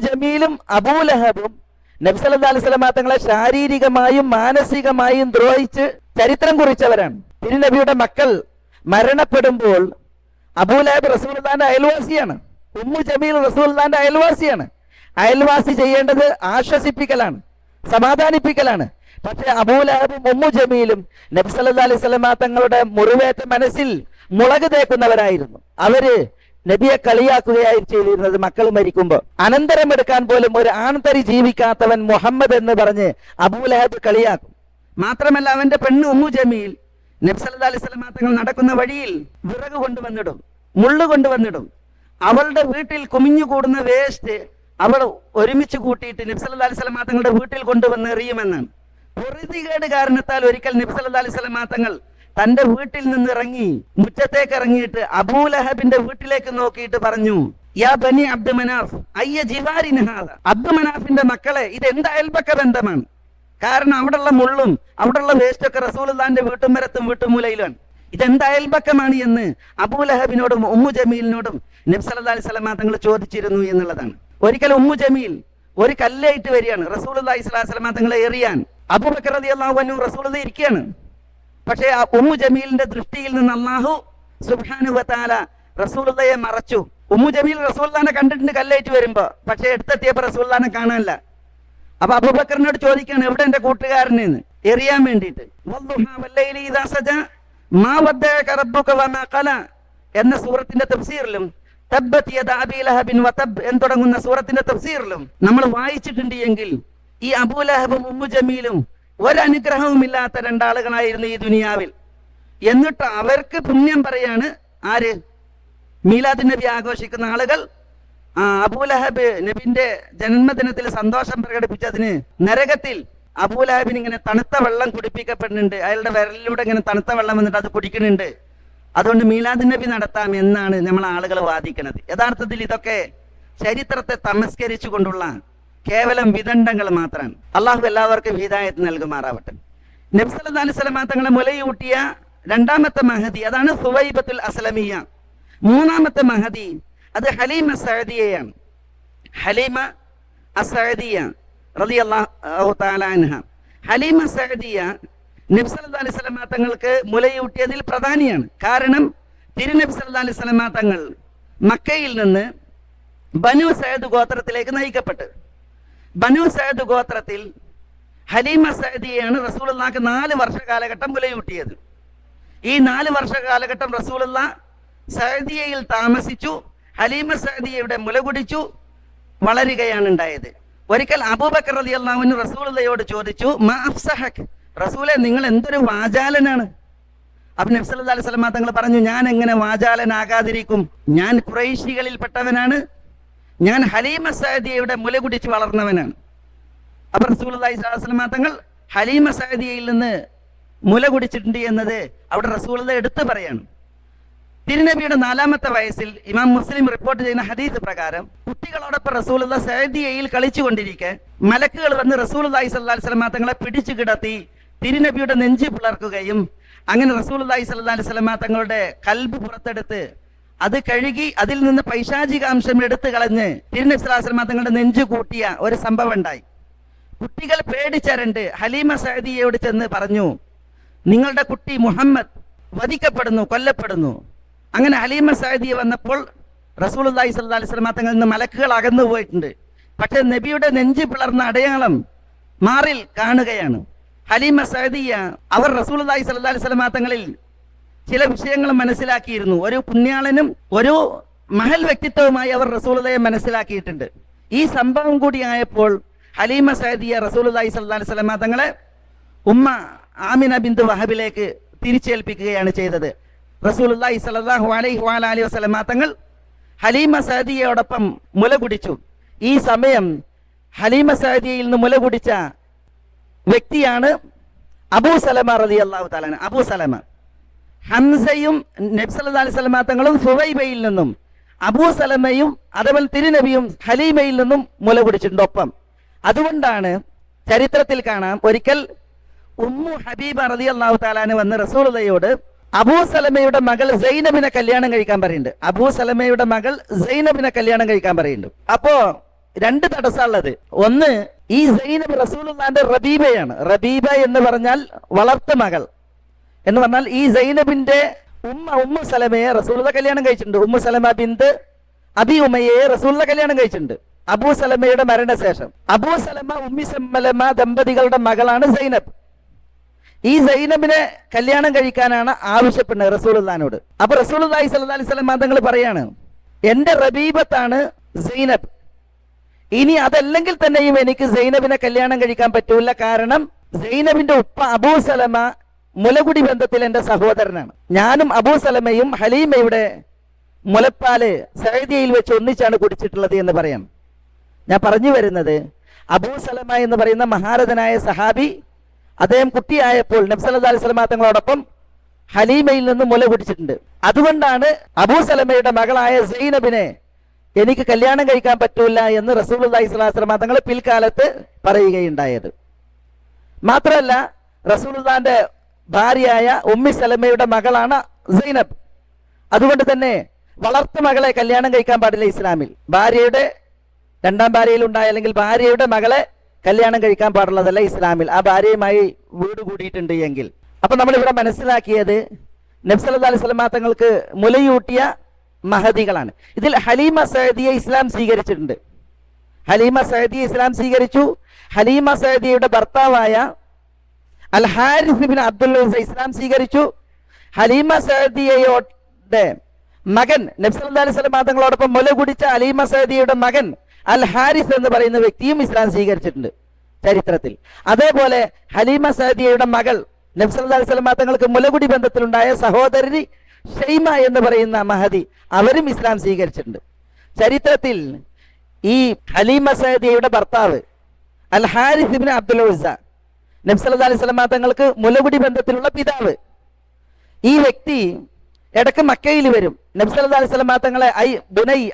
ജമീലും അബൂ ലഹബും നബി സല്ലല്ലാഹു അലൈഹി വസല്ലം തങ്ങളെ ശാരീരികമായും മാനസികമായും ദ്രോഹിച്ച് ചരിത്രം കുറിച്ചവരാണ്. തിരുനബിയുടെ മക്കൾ മരണപ്പെടുമ്പോൾ അബൂ ലഹബ് റസൂലുള്ളാഹിന്റെ അയൽവാസിയാണ്, ഉമ്മു ജമീൽ റസൂലുള്ളാഹിന്റെ അയൽവാസിയാണ്. അയൽവാസി ചെയ്യേണ്ടത് ആശ്വസിപ്പിക്കലാണ്, സമാധാനിപ്പിക്കലാണ്. പക്ഷെ അബൂ ലഹബും ഉമ്മു ജമീലും നബി സല്ലല്ലാഹു അലൈഹി വസല്ലം തങ്ങളുടെ മുറിവേറ്റ മനസ്സിൽ മുളക് തേക്കുന്നവരായിരുന്നു. അവര് നബിയെ കളിയാക്കുകയായി ചെയ്തിരുന്നത്. മക്കൾ മരിക്കുമ്പോൾ അനന്തരം എടുക്കാൻ പോലും ഒരു ആൺതരി ജീവിക്കാത്തവൻ മുഹമ്മദ് എന്ന് പറഞ്ഞ് അബൂ ലഹബ് കളിയാക്കും. മാത്രമല്ല അവന്റെ പെണ്ണ് ഉമ്മു ജമീൽ നബി സല്ലല്ലാഹു അലൈഹി വസല്ലം തങ്ങൾ നടക്കുന്ന വഴിയിൽ വിറക് കൊണ്ടുവന്നിടും, മുള്ളു കൊണ്ടുവന്നിടും. അവളുടെ വീട്ടിൽ കുമിഞ്ഞുകൂടുന്ന വേസ്റ്റ് അവൾ ഒരുമിച്ച് കൂട്ടിയിട്ട് നബി സല്ലല്ലാഹു അലൈഹി വസല്ലം തങ്ങളുടെ വീട്ടിൽ കൊണ്ടുവന്ന് എറിയുമെന്നാണ്. പൊറുതികേട് കാരണത്താൽ ഒരിക്കൽ നബി സല്ലല്ലാഹു അലൈഹി വസല്ലം തങ്ങൾ തന്റെ വീട്ടിൽ നിന്ന് ഇറങ്ങി മുറ്റത്തേക്ക് ഇറങ്ങിയിട്ട് അബൂ ലഹബിന്റെ വീട്ടിലേക്ക് നോക്കിയിട്ട് പറഞ്ഞു, യാ ബനി അബ്ദു മനാഫ് അയ്യ ജിവാരിന ഹാദാ, അബ്ദു മനാഫിന്റെ മക്കളെ, ഇത് എന്ത് അയൽപക്ക ബന്ധമാണ്? കാരണം അവിടെയുള്ള മുള്ളും അവിടെയുള്ള വേസ്റ്റ് ഒക്കെ റസൂലുള്ളാഹിന്റെ വീട്ടുമരത്തും വീട്ടുമൂലയിലാണ്. ഇതെന്ത് അയൽപക്കമാണ് എന്ന് അബൂ ലഹബിനോടും ഉമ്മു ജമീലിനോടും നബി സല്ലല്ലാഹു അലൈഹി വസല്ലം തങ്ങൾ ചോദിച്ചിരുന്നു എന്നുള്ളതാണ്. ഒരിക്കൽ ഉമ്മു ജമീൽ ഒരു കല്ലേറ്റ് വരികയാണ് റസൂലുള്ളാഹി സ്വല്ലല്ലാഹു അലൈഹി വസല്ലം തങ്ങളെ എറിയാൻ. അബൂബക്കർ റളിയല്ലാഹു അൻഹു റസൂലുള്ളാഹി ഇരിക്കുകയാണ്. പക്ഷേ ആ ഉമ്മു ജമീലിന്റെ ദൃഷ്ടിയിൽ നിന്ന് അല്ലാഹു സുബ്ഹാനഹു വ തആല റസൂലുള്ളാഹിയെ മറച്ചു. ഉമ്മു ജമീൽ റസൂലുള്ളാഹിനെ കണ്ടിട്ടുണ്ട് കല്ലേറ്റ് വരുമ്പോ, പക്ഷേ അടുത്തെത്തിയപ്പോ റസൂലുള്ളാഹിനെ കാണാനില്ല. അപ്പൊ അബൂബക്കറിനോട് ചോദിക്കാണ്, എവിടെ എന്റെ കൂട്ടുകാരനെന്ന് എറിയാൻ വേണ്ടിയിട്ട്. എന്ന സൂറത്തിന്റെ തഫ്സീറിലും തബ്ബത് യദാ അബീ ലഹബിൻ വതബ് എന്ന് തുടങ്ങുന്ന സൂറത്തിന്റെ തഫ്സീറിലും നമ്മൾ വായിച്ചിട്ടുണ്ട് എങ്കിൽ ഈ അബൂ ലഹബും ഉമ്മു ജമീലും ഒരനുഗ്രഹവും ഇല്ലാത്ത രണ്ടാളുകളായിരുന്നു ഈ ദുനിയാവിൽ. എന്നിട്ട് അവർക്ക് പുണ്യം പറയാണ് ആര്? മീലാദ് നബി ആഘോഷിക്കുന്ന ആളുകൾ. അബൂ ലഹബ് നബിന്റെ ജന്മദിനത്തിൽ സന്തോഷം പ്രകടിപ്പിച്ചതിന് നരകത്തിൽ അബൂ ലഹബിന് ഇങ്ങനെ തണുത്ത വെള്ളം കുടിപ്പിക്കപ്പെടുന്നുണ്ട്. അയാളുടെ വിരലിലൂടെ ഇങ്ങനെ തണുത്ത വെള്ളം വന്നിട്ട് അത് കുടിക്കുന്നുണ്ട്. അതുകൊണ്ട് മീലാദ് നബി നടത്താം എന്നാണ് നമ്മൾ ആളുകൾ വാദിക്കുന്നത്. യഥാർത്ഥത്തിൽ ഇതൊക്കെ ചരിത്രത്തെ തമസ്കരിച്ചു കൊണ്ടുള്ള കേവലം വിദണ്ഡങ്ങൾ മാത്രമാണ്. അള്ളാഹു എല്ലാവർക്കും ഹിദായത്ത് നൽകുമാറാവട്ടെ. നബി സല്ലല്ലാഹു അലൈഹി വസല്ലം തങ്ങളെ മുലയൂട്ടിയ രണ്ടാമത്തെ മഹദി അതാണ് സുവൈബത്തുൽ അസ്ലമിയ. മൂന്നാമത്തെ മഹദി അത് ഹലീമ സഅദിയയാണ്. ഹലീമ അസ്സഅദിയ റളിയല്ലാഹു തആല അൻഹ. ഹലീമ സഅദിയ നബി സല്ലല്ലാഹു അലൈഹി വസല്ലം തങ്ങൾക്ക് മുലയൂട്ടിയതിൽ പ്രധാനിയാണ്. കാരണം തിരുനബി സല്ലല്ലാഹു അലൈഹി വസല്ലം തങ്ങൾ മക്കയിൽ നിന്ന് ബനു സഅദ് ഗോത്രത്തിലേക്ക് നയിക്കപ്പെട്ടു. ബനു സഅദ് ഗോത്രത്തിൽ ഹലീമ സഅദിയയാണ് റസൂലുള്ളാഹിക്ക് 4 വർഷ കാലഘട്ടം മുലയൂട്ടിയത്. ഈ 4 വർഷ കാലഘട്ടം റസൂലുള്ളാഹ് സഅദിയയിൽ താമസിച്ചു. ഹലീമ സഅദിയയുടെ മുല കുടിച്ചു വളരുകയാണ് ഉണ്ടായത്. ഒരിക്കൽ അബൂബക്കർ റളിയല്ലാഹു അൻഹു റസൂലുള്ളാഹിയോട് ചോദിച്ചു, മാ അഫ്സഹക്, റസൂലെ നിങ്ങൾ എന്തൊരു വാചാലനാണ്. അപ്പൊ നബി സല്ലല്ലാഹു അലൈഹി വസല്ലം തങ്ങൾ പറഞ്ഞു, ഞാൻ എങ്ങനെ വാചാലനാകാതിരിക്കും? ഞാൻ ഖുറൈശികളിൽ പെട്ടവനാണ്, ഞാൻ ഹലീമ സഅദിയയുടെ മുല കുടിച്ച് വളർന്നവനാണ്. അപ്പൊ റസൂലുള്ളാഹി സ്വല്ലല്ലാഹു അലൈഹി വസല്ലം തങ്ങൾ ഹലീമ സഅദിയയിൽ നിന്ന് മുല കുടിച്ചിട്ടുണ്ട് എന്നത് അവിടെ റസൂലുള്ളാഹി എടുത്തു പറയാണ്. തിരുനബിയുടെ 4ാമത്തെ വയസ്സിൽ ഇമാം മുസ്ലിം റിപ്പോർട്ട് ചെയ്യുന്ന ഹദീസ് പ്രകാരം കുട്ടികളോടൊപ്പം റസൂലുള്ളാഹി സഅദിയയിൽ കളിച്ചുകൊണ്ടിരിക്കെ മലക്കുകൾ വന്ന് റസൂലുള്ളാഹി സ്വല്ലല്ലാഹി അലൈഹി വസല്ലം തങ്ങളെ പിടിച്ചു കിടത്തി തിരുനബിയുടെ നെഞ്ച് പിളർക്കുകയും അങ്ങനെ റസൂലുള്ളാഹി സ്വല്ലല്ലാഹി അലൈഹി വസല്ലം തങ്ങളുടെ കൽബ് പുറത്തെടുത്ത് അത് കഴുകി അതിൽ നിന്ന് പൈശാചികാംശം എടുത്തു കളഞ്ഞ് തിരുനബി സ്വല്ലല്ലാഹി അലൈഹി വസല്ലം തങ്ങളുടെ നെഞ്ച് കൂട്ടിയ ഒരു സംഭവം ഉണ്ടായി. കുട്ടികൾ പേടിച്ചരണ്ട് ഹലീമ സഅദിയയോട് ചെന്ന് പറഞ്ഞു, നിങ്ങളുടെ കുട്ടി മുഹമ്മദ് വധിക്കപ്പെടുന്നു, കൊല്ലപ്പെടുന്നു. അങ്ങനെ ഹലീമ സഅദിയ വന്നപ്പോൾ റസൂലുള്ളാഹി സ്വല്ലല്ലാഹി അലൈഹി വസല്ലം തങ്ങളിൽ നിന്ന് മലക്കുകൾ അകന്നു പോയിട്ടുണ്ട്. പക്ഷെ നബിയുടെ നെഞ്ച് പിളർന്ന അടയാളം മാറിൽ കാണുകയാണ്. ഹലീമ സഅദിയ അവർ റസൂലുള്ളാഹി സ്വല്ലല്ലാഹി അലൈഹി വസല്ലം തങ്ങളിൽ ചില വിഷയങ്ങൾ മനസ്സിലാക്കിയിരുന്നു. ഒരു പുണ്യാളനും ഒരു മഹൽ വ്യക്തിത്വവുമായി അവർ റസൂലുള്ളാഹിയെ മനസ്സിലാക്കിയിട്ടുണ്ട്. ഈ സംഭവം കൂടി ആയപ്പോൾ ഹലീമ സഅദിയ റസൂലുള്ളാഹി സ്വല്ലല്ലാഹി അലൈഹി വസല്ലം തങ്ങളെ ഉമ്മ ആമിന ബിന്ത് വഹബിലേക്ക് തിരിച്ചേൽപ്പിക്കുകയാണ് ചെയ്തത്. റസൂലുള്ളാഹി സ്വല്ലല്ലാഹു അലൈഹി വസല്ലം തങ്ങൾ ഹലീമ സഅദിയയോടൊപ്പം മുല കുടിച്ചു. ഈ സമയം ഹലീമ സഅദിയയിൽ നിന്ന് മുല കുടിച്ച വ്യക്തിയാണ് അബൂ സലമ റളിയല്ലാഹു തആല. അബൂ സലമ ഹംസയും നബി സല്ലല്ലാഹു അലൈഹി വസല്ലം തങ്ങളും സുവൈബയിൽ നിന്നും അബൂ സലമയും അതേപോലെ തിരുനബിയും ഹലീമയിൽ നിന്നും മുല കുടിച്ചിട്ടുണ്ട് ഒപ്പം. അതുകൊണ്ടാണ് ചരിത്രത്തിൽ കാണാം, ഒരിക്കൽ ഉമ്മു ഹബീബ റളിയല്ലാഹു തആല വന്ന് റസൂലുള്ളാഹിയോട് അബൂ സലമയുടെ മകൾ സൈനബിനെ കല്യാണം കഴിക്കാൻ പറയുന്നുണ്ട്. അബൂ സലമയുടെ മകൾ സൈനബിനെ കല്യാണം കഴിക്കാൻ പറയുന്നുണ്ട്. അപ്പോ 2 തടസ്സമുള്ളത്. ഒന്ന്, ഈ സൈനബ് റസൂലുള്ളാഹിന്റെ റബീബയാണ്. റബീബ എന്ന് പറഞ്ഞാൽ വളർത്ത മകൾ എന്ന് പറഞ്ഞാൽ ഈ സൈനബിന്റെ ഉമ്മു സലമയെ റസൂലുള്ളാഹി കല്യാണം കഴിച്ചിട്ടുണ്ട്. ഉമ്മു സലമ ബിന്ത് അബി ഉമയ്യയെ റസൂലുള്ളാഹി കല്യാണം കഴിച്ചിട്ടുണ്ട് അബൂ സലമയുടെ മരണശേഷം. അബൂ സലമ ഉമ്മി സലമ ദമ്പതികളുടെ മകളാണ് സൈനബ്. ഈ സൈനബിനെ കല്യാണം കഴിക്കാനാണ് ആവശ്യപ്പെടുന്നത് റസൂലുള്ളാഹിനോട്. അപ്പൊ റസൂലുള്ളാഹി സ്വല്ലല്ലാഹി അലൈഹി വസല്ലം തങ്ങൾ പറയാണ്, എന്റെ റബീബത്താണ് സൈനബ്. ഇനി അതല്ലെങ്കിൽ തന്നെയും എനിക്ക് സൈനബിനെ കല്യാണം കഴിക്കാൻ പറ്റൂല. കാരണം സൈനബിന്റെ ഉപ്പ അബൂ സലമ മുലകുടി ബന്ധത്തിൽ എന്റെ സഹോദരനാണ്. ഞാനും അബൂ സലമയും ഹലീമയുടെ മുലപ്പാല് സഅദിയയിൽ വെച്ച് ഒന്നിച്ചാണ് കുടിച്ചിട്ടുള്ളത് എന്ന് പറയാം. ഞാൻ പറഞ്ഞു വരുന്നത്, അബൂ സലമ എന്ന് പറയുന്ന മഹാരഥനായ സഹാബി അദ്ദേഹം കുട്ടിയായപ്പോൾ നബി സല്ലല്ലാഹു അലൈഹി വസല്ലം തങ്ങളോടൊപ്പം ഹലീമയിൽ നിന്ന് മുല കുടിച്ചിട്ടുണ്ട്. അതുകൊണ്ടാണ് അബൂ സലമയുടെ മകളായ സൈനബിനെ എനിക്ക് കല്യാണം കഴിക്കാൻ പറ്റൂല എന്ന് റസൂലുള്ളാഹി സ്വല്ലല്ലാഹു അലൈഹി വസല്ലം തങ്ങൾ പിൽക്കാലത്ത് പറയുകയുണ്ടായത്. മാത്രമല്ല റസൂലുള്ളാഹിന്റെ ഭാര്യയായ ഉമ്മി സലമയുടെ മകളാണ് സൈനബ്. അതുകൊണ്ട് തന്നെ വളർത്തു മകളെ കല്യാണം കഴിക്കാൻ പാടില്ല ഇസ്ലാമിൽ. ഭാര്യയുടെ 2ാം ഭാര്യയിൽ ഉണ്ടായ അല്ലെങ്കിൽ ഭാര്യയുടെ മകളെ കല്യാണം കഴിക്കാൻ പാടുള്ളതല്ല ഇസ്ലാമിൽ, ആ ഭാര്യയുമായി വീട് കൂടിയിട്ടുണ്ട് എങ്കിൽ. അപ്പൊ നമ്മൾ ഇവിടെ മനസ്സിലാക്കിയത് നബി സല്ലല്ലാഹു അലൈഹി വസല്ലം തങ്ങൾക്ക് മുലയൂട്ടിയ മഹദികളാണ്. ഇതിൽ ഹലീമ സഅദിയെ ഇസ്ലാം സ്വീകരിച്ചിട്ടുണ്ട്. ഹലീമ സഅദിയെ ഇസ്ലാം സ്വീകരിച്ചു. ഹലീമ സഅദിയുടെ ഭർത്താവായ അൽ ഹാരിസ് ഇബ്നു അബ്ദുൽ ഉസ്സ ഇസ്ലാം സ്വീകരിച്ചു. ഹലീമ സഅദിയയുടെ മകൻ നബി സല്ലല്ലാഹു അലൈഹി വസല്ലം തങ്ങളോടൊപ്പം മുല കുടിച്ച ഹലീമ സഅദിയയുടെ മകൻ അൽ ഹാരിസ് എന്ന് പറയുന്ന വ്യക്തിയും ഇസ്ലാം സ്വീകരിച്ചിട്ടുണ്ട് ചരിത്രത്തിൽ. അതേപോലെ ഹലീമ സഅദിയയുടെ മകൾ നബി സല്ലല്ലാഹു അലൈഹി വസല്ലം തങ്ങൾക്ക് മുലകുടി ബന്ധത്തിലുണ്ടായ സഹോദരി ഷൈമ എന്ന് പറയുന്ന മഹദി അവരും ഇസ്ലാം സ്വീകരിച്ചിട്ടുണ്ട്. ചരിത്രത്തിൽ ഈ ഹലീമ സഅദിയയുടെ ഭർത്താവ് അൽ ഹാരിസ് ഇബ്നു അബ്ദുൽ ഉസ്സ നബി സല്ലല്ലാഹു അലൈഹി വസല്ലം തങ്ങൾക്ക് മുലകുടി ബന്ധത്തിലുള്ള പിതാവ്. ഈ വ്യക്തി ഇടക്ക് മക്കയിൽ വരും. നബി സല്ലല്ലാഹു അലൈഹി വസല്ലം തങ്ങളെ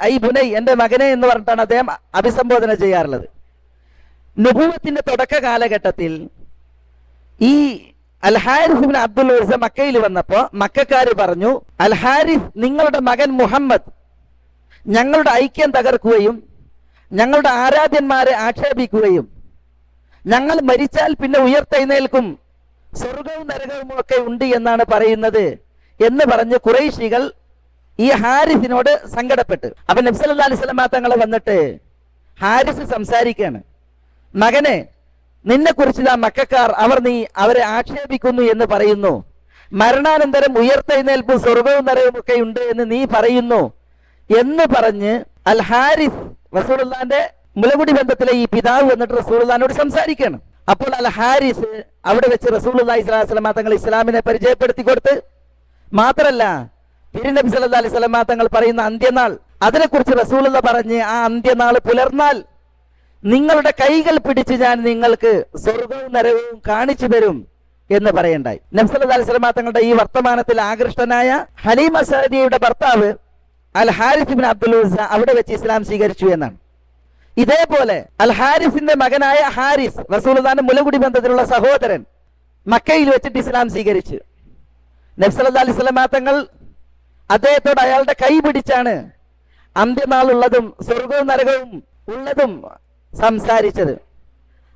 ഐ ബുനൈ എന്റെ മകനെ എന്ന് പറഞ്ഞിട്ടാണ് അദ്ദേഹം അഭിസംബോധന ചെയ്യാറുള്ളത്. നുബുവത്തിന്റെ തുടക്ക കാലഘട്ടത്തിൽ ഈ അൽ ഹാരിസ് ഇബ്നു അബ്ദുൽ ഉസ്സ മക്കയിൽ വന്നപ്പോ മക്കക്കാര് പറഞ്ഞു, അൽ ഹാരിസ് നിങ്ങളുടെ മകൻ മുഹമ്മദ് ഞങ്ങളുടെ ഐക്യം തകർക്കുകയും ഞങ്ങളുടെ ആരാധ്യന്മാരെ ആക്ഷേപിക്കുകയും ഞങ്ങൾ മരിച്ചാൽ പിന്നെ ഉയർത്തെഴുന്നേൽക്കും, സ്വർഗവും നരകവും ഒക്കെ ഉണ്ട് എന്നാണ് പറയുന്നത് എന്ന് പറഞ്ഞ് ഖുറൈശികൾ ഈ ഹാരിസിനോട് സങ്കടപ്പെട്ടു. അപ്പൊ നബി സല്ലല്ലാഹു അലൈഹി വസല്ലം തങ്ങളെ വന്നിട്ട് ഹാരിസ് സംസാരിക്കുകയാണ്, മകനെ നിന്നെ കുറിച്ച് മക്കക്കാർ അവരെ ആക്ഷേപിക്കുന്നു എന്ന് പറയുന്നു, മരണാനന്തരം ഉയർത്തെഴുന്നേൽപ്പും സ്വർഗവും നരകവും ഒക്കെ ഉണ്ട് എന്ന് നീ പറയുന്നു എന്ന് പറഞ്ഞ് അൽ ഹാരിസ് റസൂലുള്ളാഹിന്റെ മുലകുടി ബന്ധത്തിലെ ഈ പിതാവ് വന്നിട്ട് റസൂലുള്ളാഹിനോട് സംസാരിക്കുകയാണ്. അപ്പോൾ അൽ ഹാരിസ് അവിടെ വെച്ച് റസൂലുള്ളാഹി സ്വല്ലല്ലാഹു അലൈഹി വസല്ലം തങ്ങൾ ഇസ്ലാമിനെ പരിചയപ്പെടുത്തി കൊടുത്ത്, മാത്രല്ല തിരുനബി സല്ലല്ലാഹു അലൈഹി വസല്ലം തങ്ങൾ പറയുന്ന അന്ത്യനാൾ അതിനെക്കുറിച്ച് റസൂലുള്ളാഹി പറഞ്ഞ് ആ അന്ത്യനാൾ പുലർന്നാൽ നിങ്ങളുടെ കൈകൾ പിടിച്ച് ഞാൻ നിങ്ങൾക്ക് സ്വർഗവും നരകവും കാണിച്ചു തരും എന്ന് പറയണ്ടായി. നബി സല്ലല്ലാഹു അലൈഹി വസല്ലം തങ്ങളുടെ ഈ വർത്തമാനത്തിൽ ആകൃഷ്ടനായ ഹലീമ സഅദിയുടെ ഭർത്താവ് അൽ ഹാരിസ് ഇബ്നു അബ്ദുൽ ഉസ്സ അവിടെ വെച്ച് ഇസ്ലാം സ്വീകരിച്ചു എന്നാണ്. ഇതേപോലെ അൽ ഹാരിസിന്റെ മകനായ ഹാരിസ്, റസൂലുള്ളാഹിന്റെ മുലകുടി ബന്ധത്തിലുള്ള സഹോദരൻ, മക്കയിൽ വെച്ചിട്ട് ഇസ്ലാം സ്വീകരിച്ചു. നബി സല്ലല്ലാഹു അലൈഹി വസല്ലം തങ്ങൾ അദ്ദേഹത്തോട് അയാളുടെ കൈ പിടിച്ചാണ് അന്ത്യനാളുള്ളതും സ്വർഗവും നരകവും ഉള്ളതും സംസാരിച്ചത്.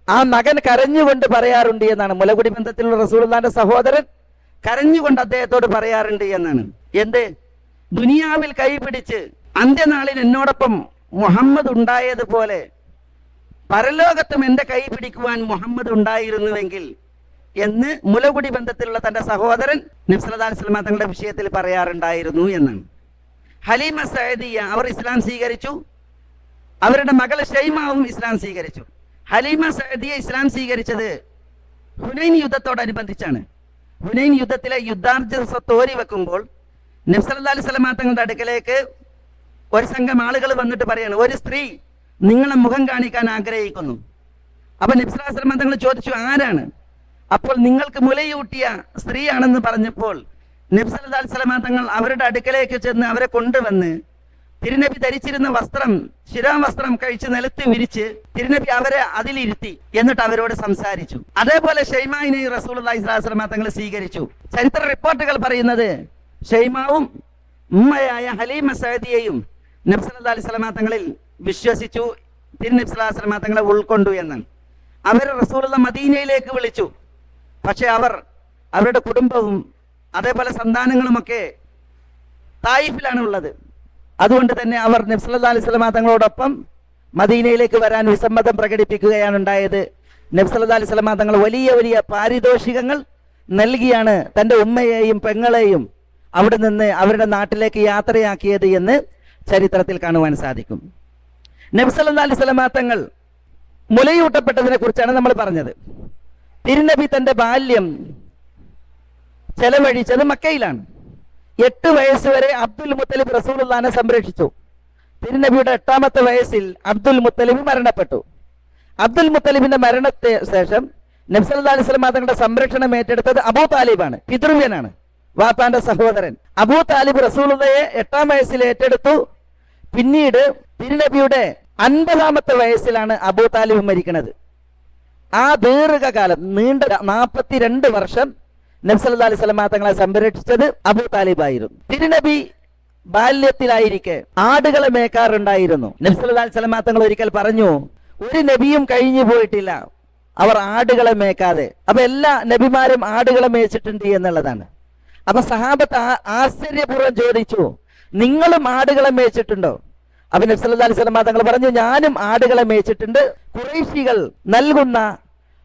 ആ മകൻ കരഞ്ഞുകൊണ്ട് പറയാറുണ്ട് എന്നാണ്, മുലകുടി ബന്ധത്തിലുള്ള റസൂലുള്ളാഹിന്റെ സഹോദരൻ കരഞ്ഞുകൊണ്ട് അദ്ദേഹത്തോട് പറയാറുണ്ട് എന്നാണ്. എന്ത്? ദുനിയാവിൽ കൈ പിടിച്ച് അന്ത്യനാളിൽ എന്നോടൊപ്പം മുഹമ്മദ് ഉണ്ടായതുപോലെ പരലോകത്തും എന്റെ കൈ പിടിക്കുവാൻ മുഹമ്മദ് ഉണ്ടായിരുന്നുവെങ്കിൽ എന്ന് മുലകുടി ബന്ധത്തിലുള്ള തന്റെ സഹോദരൻ നബി സല്ലല്ലാഹു അലൈഹി വസല്ലം തങ്ങളുടെ വിഷയത്തിൽ പറയാറുണ്ടായിരുന്നു എന്നാണ്. ഹലീമ സഅദിയ അവർ ഇസ്ലാം സ്വീകരിച്ചു. അവരുടെ മകൾ ഷൈമാവും ഇസ്ലാം സ്വീകരിച്ചു. ഹലീമ സഅദിയ ഇസ്ലാം സ്വീകരിച്ചത് ഹുനൈൻ യുദ്ധത്തോടനുബന്ധിച്ചാണ്. ഹുനൈൻ യുദ്ധത്തിലെ യുദ്ധാർജ തോരി വെക്കുമ്പോൾ നബി സല്ലല്ലാഹു അലൈഹി വസല്ലം തങ്ങളുടെ അടുക്കലേക്ക് ഒരു സംഘം ആളുകൾ വന്നിട്ട് പറയാണ്, ഒരു സ്ത്രീ നിങ്ങളെ മുഖം കാണിക്കാൻ ആഗ്രഹിക്കുന്നു. അപ്പൊ നബി സല്ലല്ലാഹു അലൈഹി വസല്ലം തങ്ങൾ ചോദിച്ചു, ആരാണ്? അപ്പോൾ നിങ്ങൾക്ക് മുലയൂട്ടിയ സ്ത്രീയാണെന്ന് പറഞ്ഞപ്പോൾ നബി സല്ലല്ലാഹു അലൈഹി വസല്ലം തങ്ങൾ അവരുടെ അടുക്കലേക്ക് ചെന്ന് അവരെ കൊണ്ടുവന്ന് തിരുനബി ധരിച്ചിരുന്ന വസ്ത്രം, ശിരാവസ്ത്രം കഴിച്ച് നിലത്ത് വിരിച്ച് തിരുനബി അവരെ അതിലിരുത്തി. എന്നിട്ട് അവരോട് സംസാരിച്ചു. അതേപോലെ ഷൈമായിനെ റസൂലുള്ളാഹി സ്വല്ലല്ലാഹു അലൈഹി വസല്ലം തങ്ങൾ സ്വീകരിച്ചു. ചരിത്ര റിപ്പോർട്ടുകൾ പറയുന്നത് ഷൈമാവും ഉമ്മയായ ഹലീമ സഅദിയയും നബി സല്ലല്ലാഹു അലൈഹി വസല്ലം തങ്ങളിൽ വിശ്വസിച്ചു, തിരുനബി സല്ലല്ലാഹു അലൈഹി വസല്ലം തങ്ങളെ ഉൾക്കൊണ്ടു എന്നാണ്. അവർ റസൂലുള്ള മദീനയിലേക്ക് വിളിച്ചു. പക്ഷെ അവർ അവരുടെ കുടുംബവും അതേപോലെ സന്താനങ്ങളുമൊക്കെ തായിഫിലാണ് ഉള്ളത്. അതുകൊണ്ട് തന്നെ അവർ നബി സല്ലല്ലാഹു അലൈഹി വസല്ലം തങ്ങളോടൊപ്പം മദീനയിലേക്ക് വരാൻ വിസമ്മതം പ്രകടിപ്പിക്കുകയാണ് ഉണ്ടായത്. നബി സല്ലല്ലാഹു അലൈഹി വസല്ലം തങ്ങൾ വലിയ വലിയ പാരിതോഷികങ്ങൾ നൽകിയാണ് തൻ്റെ ഉമ്മയെയും പെങ്ങളെയും അവിടെ നിന്ന് അവരുടെ നാട്ടിലേക്ക് യാത്രയാക്കിയത് എന്ന് ചരിത്രത്തിൽ കാണുവാൻ സാധിക്കും. നബി സല്ലല്ലാഹു അലൈഹി വസല്ലം തങ്ങൾ മുലയൂട്ടപ്പെട്ടതിനെ കുറിച്ചാണ് നമ്മൾ പറഞ്ഞത്. തിരുനബി തൻ്റെ ബാല്യം ചെലവഴിച്ചത് മക്കയിലാണ്. 8 വയസ്സ് വരെ അബ്ദുൽ മുത്തലിബ് റസൂലുള്ളാഹിനെ സംരക്ഷിച്ചു. തിരുനബിയുടെ 8ാമത്തെ വയസ്സിൽ അബ്ദുൽ മുത്തലിബ് മരണപ്പെട്ടു. അബ്ദുൽ മുത്തലിബിന്റെ മരണത്തെ ശേഷം നബി സല്ലല്ലാഹു അലൈഹി വസല്ലം തങ്ങളുടെ സംരക്ഷണം ഏറ്റെടുത്തത് അബൂ താലിബാണ്, പിതൃവ്യനാണ്, വാപ്പാന്റെ സഹോദരൻ. അബൂ താലിബ് റസൂലുള്ളാഹിയെ 8ാം വയസ്സിൽ ഏറ്റെടുത്തു. പിന്നീട് തിരുനബിയുടെ 50ാമത്തെ വയസ്സിലാണ് അബൂ താലിബ് മരിക്കുന്നത്. ആ ദീർഘകാലം നീണ്ട 42 വർഷം നബി സല്ലല്ലാഹു അലൈഹി വസല്ലം തങ്ങളെ സംരക്ഷിച്ചത് അബൂ താലിബ് ആയിരുന്നു. തിരുനബി ബാല്യത്തിലായിരിക്കെ ആടുകളെ മേക്കാറുണ്ടായിരുന്നു. നബി സല്ലല്ലാഹു അലൈഹി വസല്ലം തങ്ങൾ ഒരിക്കൽ പറഞ്ഞു, ഒരു നബിയും കഴിഞ്ഞു പോയിട്ടില്ല അവർ ആടുകളെ മേക്കാതെ. അപ്പൊ എല്ലാ നബിമാരും ആടുകളെ മേച്ചിട്ടുണ്ട് എന്നുള്ളതാണ്. അപ്പൊ സഹാബത്ത് ആശ്ചര്യപൂർവ്വം ചോദിച്ചു, നിങ്ങളും ആടുകളെ മേച്ചിട്ടുണ്ടോ? അപ്പൊ നബി സല്ലല്ലാഹു അലൈഹി വസല്ലം തങ്ങൾ പറഞ്ഞു, ഞാനും ആടുകളെ മേച്ചിട്ടുണ്ട്. ഖുറൈശികൾ നൽകുന്ന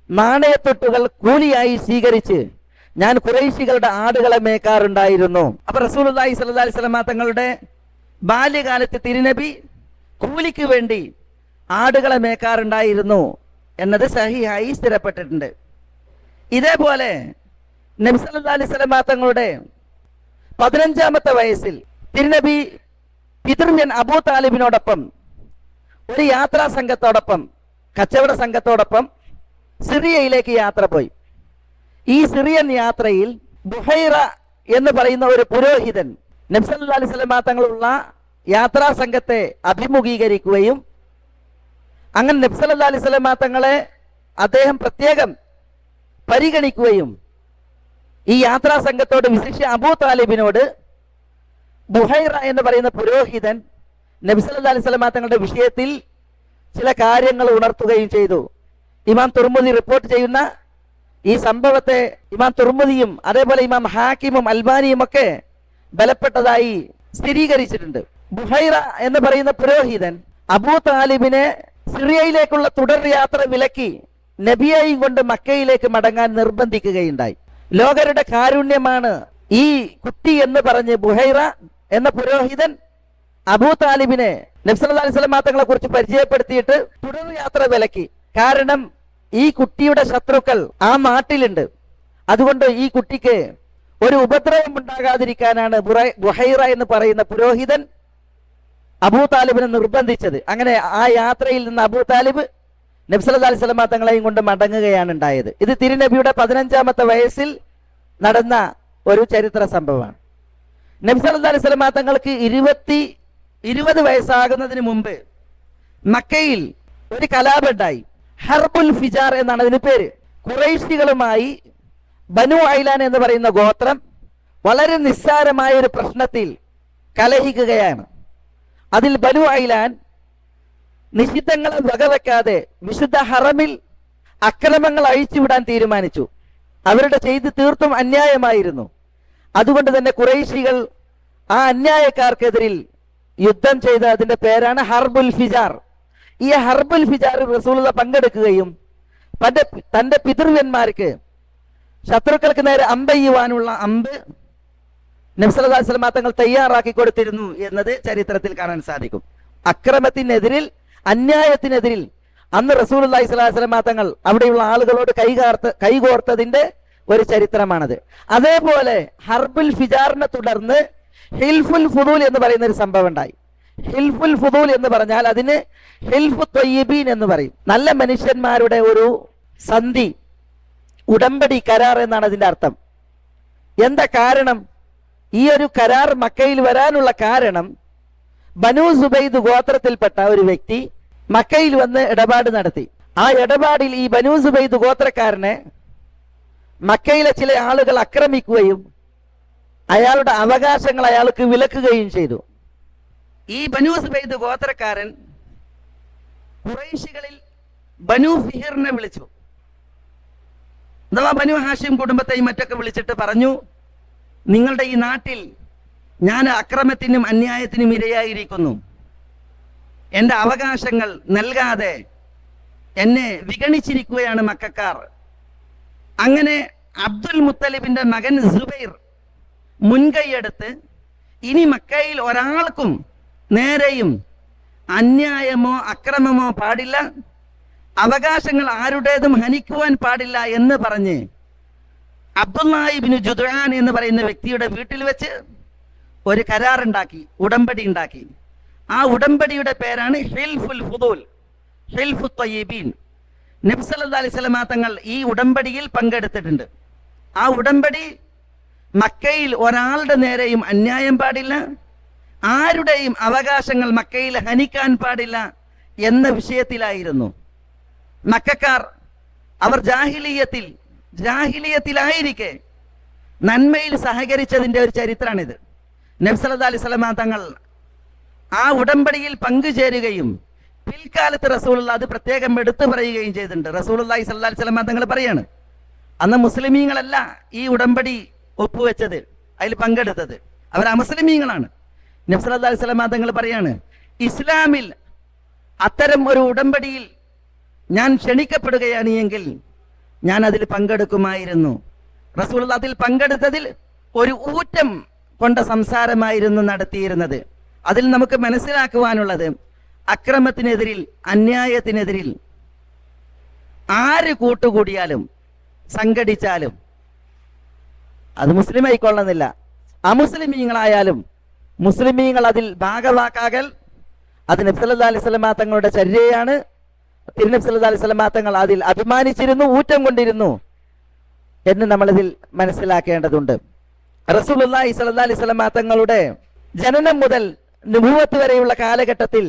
നാണയത്തൊട്ടുകൾ കൂലിയായി സ്വീകരിച്ച് ഞാൻ ഖുറൈശികളുടെ ആടുകളെ മേക്കാറുണ്ടായിരുന്നു. അപ്പൊ റസൂലുള്ളാഹി സ്വല്ലല്ലാഹു അലൈഹി വസല്ലം തങ്ങളുടെ ബാല്യകാലത്ത് തിരുനബി കൂലിക്ക് വേണ്ടി ആടുകളെ മേക്കാറുണ്ടായിരുന്നു എന്നത് സഹിഹായി സ്ഥിരപ്പെട്ടിട്ടുണ്ട്. ഇതേപോലെ നബി സല്ലല്ലാഹു അലൈഹി വസല്ലം തങ്ങളുടെ 15ാമത്തെ വയസ്സിൽ തിരുനബി പിതൃവ്യൻ അബൂ താലിബിനോടൊപ്പം ഒരു യാത്രാ സംഘത്തോടൊപ്പം, കച്ചവട സംഘത്തോടൊപ്പം സിറിയയിലേക്ക് യാത്ര പോയി. ഈ സിറിയൻ യാത്രയിൽ ബുഹൈറ എന്ന് പറയുന്ന ഒരു പുരോഹിതൻ നബി സല്ലല്ലാഹു അലൈഹി വസല്ലം തങ്ങളുള്ള യാത്രാ സംഘത്തെ അഭിമുഖീകരിക്കുകയും അങ്ങനെ നബി സല്ലല്ലാഹു അലൈഹി വസല്ലം തങ്ങളെ അദ്ദേഹം പ്രത്യേകം പരിഗണിക്കുകയും ഈ യാത്രാ സംഘത്തോട്, വിശിഷ്യ അബൂ താലിബിനോട് ബുഹൈറ എന്ന് പറയുന്ന പുരോഹിതൻ നബി സല്ലല്ലാഹു അലൈഹി വസല്ലം തങ്ങളുടെ വിഷയത്തിൽ ചില കാര്യങ്ങൾ ഉണർത്തുകയും ചെയ്തു. ഇമാം തുർമുദി റിപ്പോർട്ട് ചെയ്യുന്ന ഈ സംഭവത്തെ ഇമാം തുർമുദിയും അതേപോലെ ഇമാം ഹാക്കിമും അൽബാനിയും ഒക്കെ ബലപ്പെട്ടതായി സ്ഥിരീകരിച്ചിട്ടുണ്ട്. ബുഹൈറ എന്ന് പറയുന്ന പുരോഹിതൻ അബൂ താലിബിനെ സിറിയയിലേക്കുള്ള തുടർ യാത്ര വിലക്കി നബിയെയും കൊണ്ട് മക്കയിലേക്ക് മടങ്ങാൻ നിർബന്ധിക്കുകയുണ്ടായി. ലോകരുടെ കാരുണ്യമാണ് ഈ കുട്ടി എന്ന് പറഞ്ഞ് ബുഹൈറ എന്ന പുരോഹിതൻ അബൂ താലിബിനെ നബി സല്ലല്ലാഹു അലൈഹി വസല്ലം തങ്ങളെ കുറിച്ച് പരിചയപ്പെടുത്തിയിട്ട് തുടർ യാത്ര വിലക്കി. കാരണം ഈ കുട്ടിയുടെ ശത്രുക്കൾ ആ നാട്ടിലുണ്ട്. അതുകൊണ്ട് ഈ കുട്ടിക്ക് ഒരു ഉപദ്രവം ഉണ്ടാകാതിരിക്കാനാണ് ബുഹൈറ എന്ന് പറയുന്ന പുരോഹിതൻ അബൂ താലിബിനെ നിർബന്ധിച്ചത്. അങ്ങനെ ആ യാത്രയിൽ നിന്ന് അബൂ താലിബ് നബി സല്ലല്ലാഹു അലൈഹി വസല്ലം തങ്ങളെയും കൊണ്ട് മടങ്ങുകയാണ് ഉണ്ടായത്. ഇത് തിരുനബിയുടെ 15ാമത്തെ വയസ്സിൽ നടന്ന ഒരു ചരിത്ര സംഭവമാണ്. നബി സല്ലല്ലാഹു അലൈഹി വസല്ലം തങ്ങൾക്ക് 20 വയസ്സാകുന്നതിന് മുമ്പ് മക്കയിൽ ഒരു കലാപമുണ്ടായി. ഹർബുൽ ഫിജാർ എന്നാണ് അതിന് പേര്. ഖുറൈശികളുമായി ബനു ഐലാൻ എന്ന് പറയുന്ന ഗോത്രം വളരെ നിസ്സാരമായ ഒരു പ്രശ്നത്തിൽ കലഹിക്കുകയാണ്. അതിൽ ബനു ഐലാൻ നിഷിദ്ധങ്ങളെ വകവെക്കാതെ വിശുദ്ധ ഹറമിൽ അക്രമങ്ങൾ അഴിച്ചുവിടാൻ തീരുമാനിച്ചു. അവരുടെ ചെയ്ത് തീർത്തും അന്യായമായിരുന്നു. അതുകൊണ്ട് തന്നെ ഖുറൈശികൾ ആ അന്യായക്കാർക്കെതിരിൽ യുദ്ധം ചെയ്ത അതിന്റെ പേരാണ് ഹർബുൽ ഫിജാർ. ഈ ഹർബുൽ ഫിജാറിൽ റസൂലുള്ളാഹി പങ്കെടുക്കുകയും തന്റെ പിതൃവ്യന്മാർക്ക് ശത്രുക്കൾക്ക് നേരെ അമ്പെയ്യുവാനുള്ള അമ്പ് നബി സല്ലല്ലാഹു അലൈഹി വസല്ലം തങ്ങൾ തയ്യാറാക്കി കൊടുത്തിരുന്നു എന്നത് ചരിത്രത്തിൽ കാണാൻ സാധിക്കും. അക്രമത്തിനെതിരിൽ, അന്യായത്തിനെതിരിൽ അന്ന് റസൂലുള്ളാഹി സ്വല്ലല്ലാഹു അലൈഹി വസല്ലം തങ്ങൾ അവിടെയുള്ള ആളുകളോട് കൈകോർത്തതിന്റെ ഒരു ചരിത്രമാണത്. അതേപോലെ ഹർബുൽ ഫിജാറിനെ തുടർന്ന് ഹിൽഫുൽ ഫുദൂൽ എന്ന് പറയുന്ന ഒരു സംഭവം ഉണ്ടായി. ഹിൽഫുൽ ഫുദൂൽ എന്ന് പറഞ്ഞാൽ അതിന് ഹിൽഫു ത്വയ്യിബീൻ എന്ന് പറയും. നല്ല മനുഷ്യന്മാരുടെ ഒരു സന്ധി, ഉടമ്പടി, കരാർ എന്നാണ് അതിന്റെ അർത്ഥം. എന്താ കാരണം? ഈ ഒരു കരാർ മക്കയിൽ വരാനുള്ള കാരണം, ബനൂ സുബൈദ് ഗോത്രത്തിൽപ്പെട്ട ഒരു വ്യക്തി മക്കയിൽ വന്ന് ഇടപാട് നടത്തി. ആ ഇടപാടിൽ ഈ ബനൂ സുബൈദ് ഗോത്രക്കാരനെ മക്കയിലെ ചില ആളുകൾ ആക്രമിക്കുകയും അയാളുടെ അവകാശങ്ങൾ അയാൾക്ക് വിലക്കുകയും ചെയ്തു. ഈ ബനൂ സുബൈദ് ഗോത്രക്കാരൻ ഖുറൈശികളിൽ ബനൂ ഫിഹിറിനെ വിളിച്ചു. അഥവാ ബനൂ ഹാഷിം കുടുംബത്തെയും മറ്റൊക്കെ വിളിച്ചിട്ട് പറഞ്ഞു, നിങ്ങളുടെ ഈ നാട്ടിൽ ഞാൻ അക്രമത്തിനും അന്യായത്തിനും ഇരയായിരിക്കുന്നു. എൻ്റെ അവകാശങ്ങൾ നൽകാതെ എന്നെ വിഗണിച്ചിരിക്കുകയാണ് മക്കക്കാർ. അങ്ങനെ അബ്ദുൽ മുത്തലിബിന്റെ മകൻ സുബൈർ മുൻകൈയെടുത്ത് ഇനി മക്കയിൽ ഒരാൾക്കും നേരെയും അന്യായമോ അക്രമമോ പാടില്ല, അവകാശങ്ങൾ ആരുടേതും ഹനിക്കുവാൻ പാടില്ല എന്ന് പറഞ്ഞ് അബ്ദുല്ലാഹി ഇബ്നു ജുദ്ആൻ എന്ന് പറയുന്ന വ്യക്തിയുടെ വീട്ടിൽ വെച്ച് ഒരു കരാറുണ്ടാക്കി, ഉടമ്പടി ഉണ്ടാക്കി. ആ ഉടമ്പടിയുടെ പേരാണ് ഹിൽഫുൽ ഫുദൂൽ, ഹിൽഫു ത്വയ്യിബീൻ. നബി സല്ലല്ലാഹു അലൈഹി വസല്ലം തങ്ങൾ ഈ ഉടമ്പടിയിൽ പങ്കെടുത്തിട്ടുണ്ട്. ആ ഉടമ്പടി മക്കയിൽ ഒരാളുടെ നേരെയും അന്യായം പാടില്ല, ആരുടെയും അവകാശങ്ങൾ മക്കയിൽ ഹനിക്കാൻ പാടില്ല എന്ന വിഷയത്തിലായിരുന്നു. മക്കക്കാർ അവർ ജാഹിലിയത്തിലായിരിക്കെ നന്മയിൽ സഹകരിച്ചതിന്റെ ഒരു ചരിത്രമാണിത്. നബി സല്ലല്ലാഹു അലൈഹി വസല്ലം തങ്ങൾ ആ ഉടമ്പടിയിൽ പങ്കുചേരുകയും പിൽക്കാലത്ത് റസൂലുള്ളാഹി അത് പ്രത്യേകം എടുത്തു പറയുകയും ചെയ്തിട്ടുണ്ട്. റസൂലുള്ളാഹി സ്വല്ലല്ലാഹു അലൈഹി വസല്ലം തങ്ങൾ പറയാണ്, അന്ന് മുസ്ലിമീങ്ങളല്ല ഈ ഉടമ്പടി ഒപ്പുവെച്ചത്, അതിൽ പങ്കെടുത്തത്, അവർ അമുസ്ലിമീങ്ങളാണ്. നബി സല്ലല്ലാഹു അലൈഹി വസല്ലം തങ്ങൾ പറയാണ്, ഇസ്ലാമിൽ അത്തരം ഒരു ഉടമ്പടിയിൽ ഞാൻ ക്ഷണിക്കപ്പെടുകയാണ് എങ്കിൽ ഞാൻ അതിൽ പങ്കെടുക്കുമായിരുന്നു. റസൂലുള്ളാഹി അതിൽ പങ്കെടുത്തതിൽ ഒരു ഊറ്റം കൊണ്ട സംസാരമായിരുന്നു നടത്തിയിരുന്നത്. അതിൽ നമുക്ക് മനസ്സിലാക്കുവാനുള്ളത്, അക്രമത്തിനെതിരിൽ, അന്യായത്തിനെതിരിൽ ആര് കൂട്ടുകൂടിയാലും സംഘടിച്ചാലും അത് മുസ്ലിം ആയിക്കൊള്ളുന്നില്ല, അമുസ്ലിമീങ്ങളായാലും മുസ്ലിമീങ്ങൾ അതിൽ ഭാഗവാക്കാകൽ അത് നബി സല്ലല്ലാഹു അലൈഹി വസല്ലം തങ്ങളുടെ ചര്യയാണ്. തിരുനബി സല്ലല്ലാഹു അലൈഹി വസല്ലം തങ്ങൾ അതിൽ അഭിമാനിച്ചിരുന്നു, ഊറ്റം കൊണ്ടിരുന്നു എന്ന് നമ്മളിതിൽ മനസ്സിലാക്കേണ്ടതുണ്ട്. റസൂലുള്ളാഹി സ്വല്ലല്ലാഹു അലൈഹി വസല്ലം തങ്ങളുടെ ജനനം മുതൽ നുബുവത്ത് വരെയുള്ള കാലഘട്ടത്തിൽ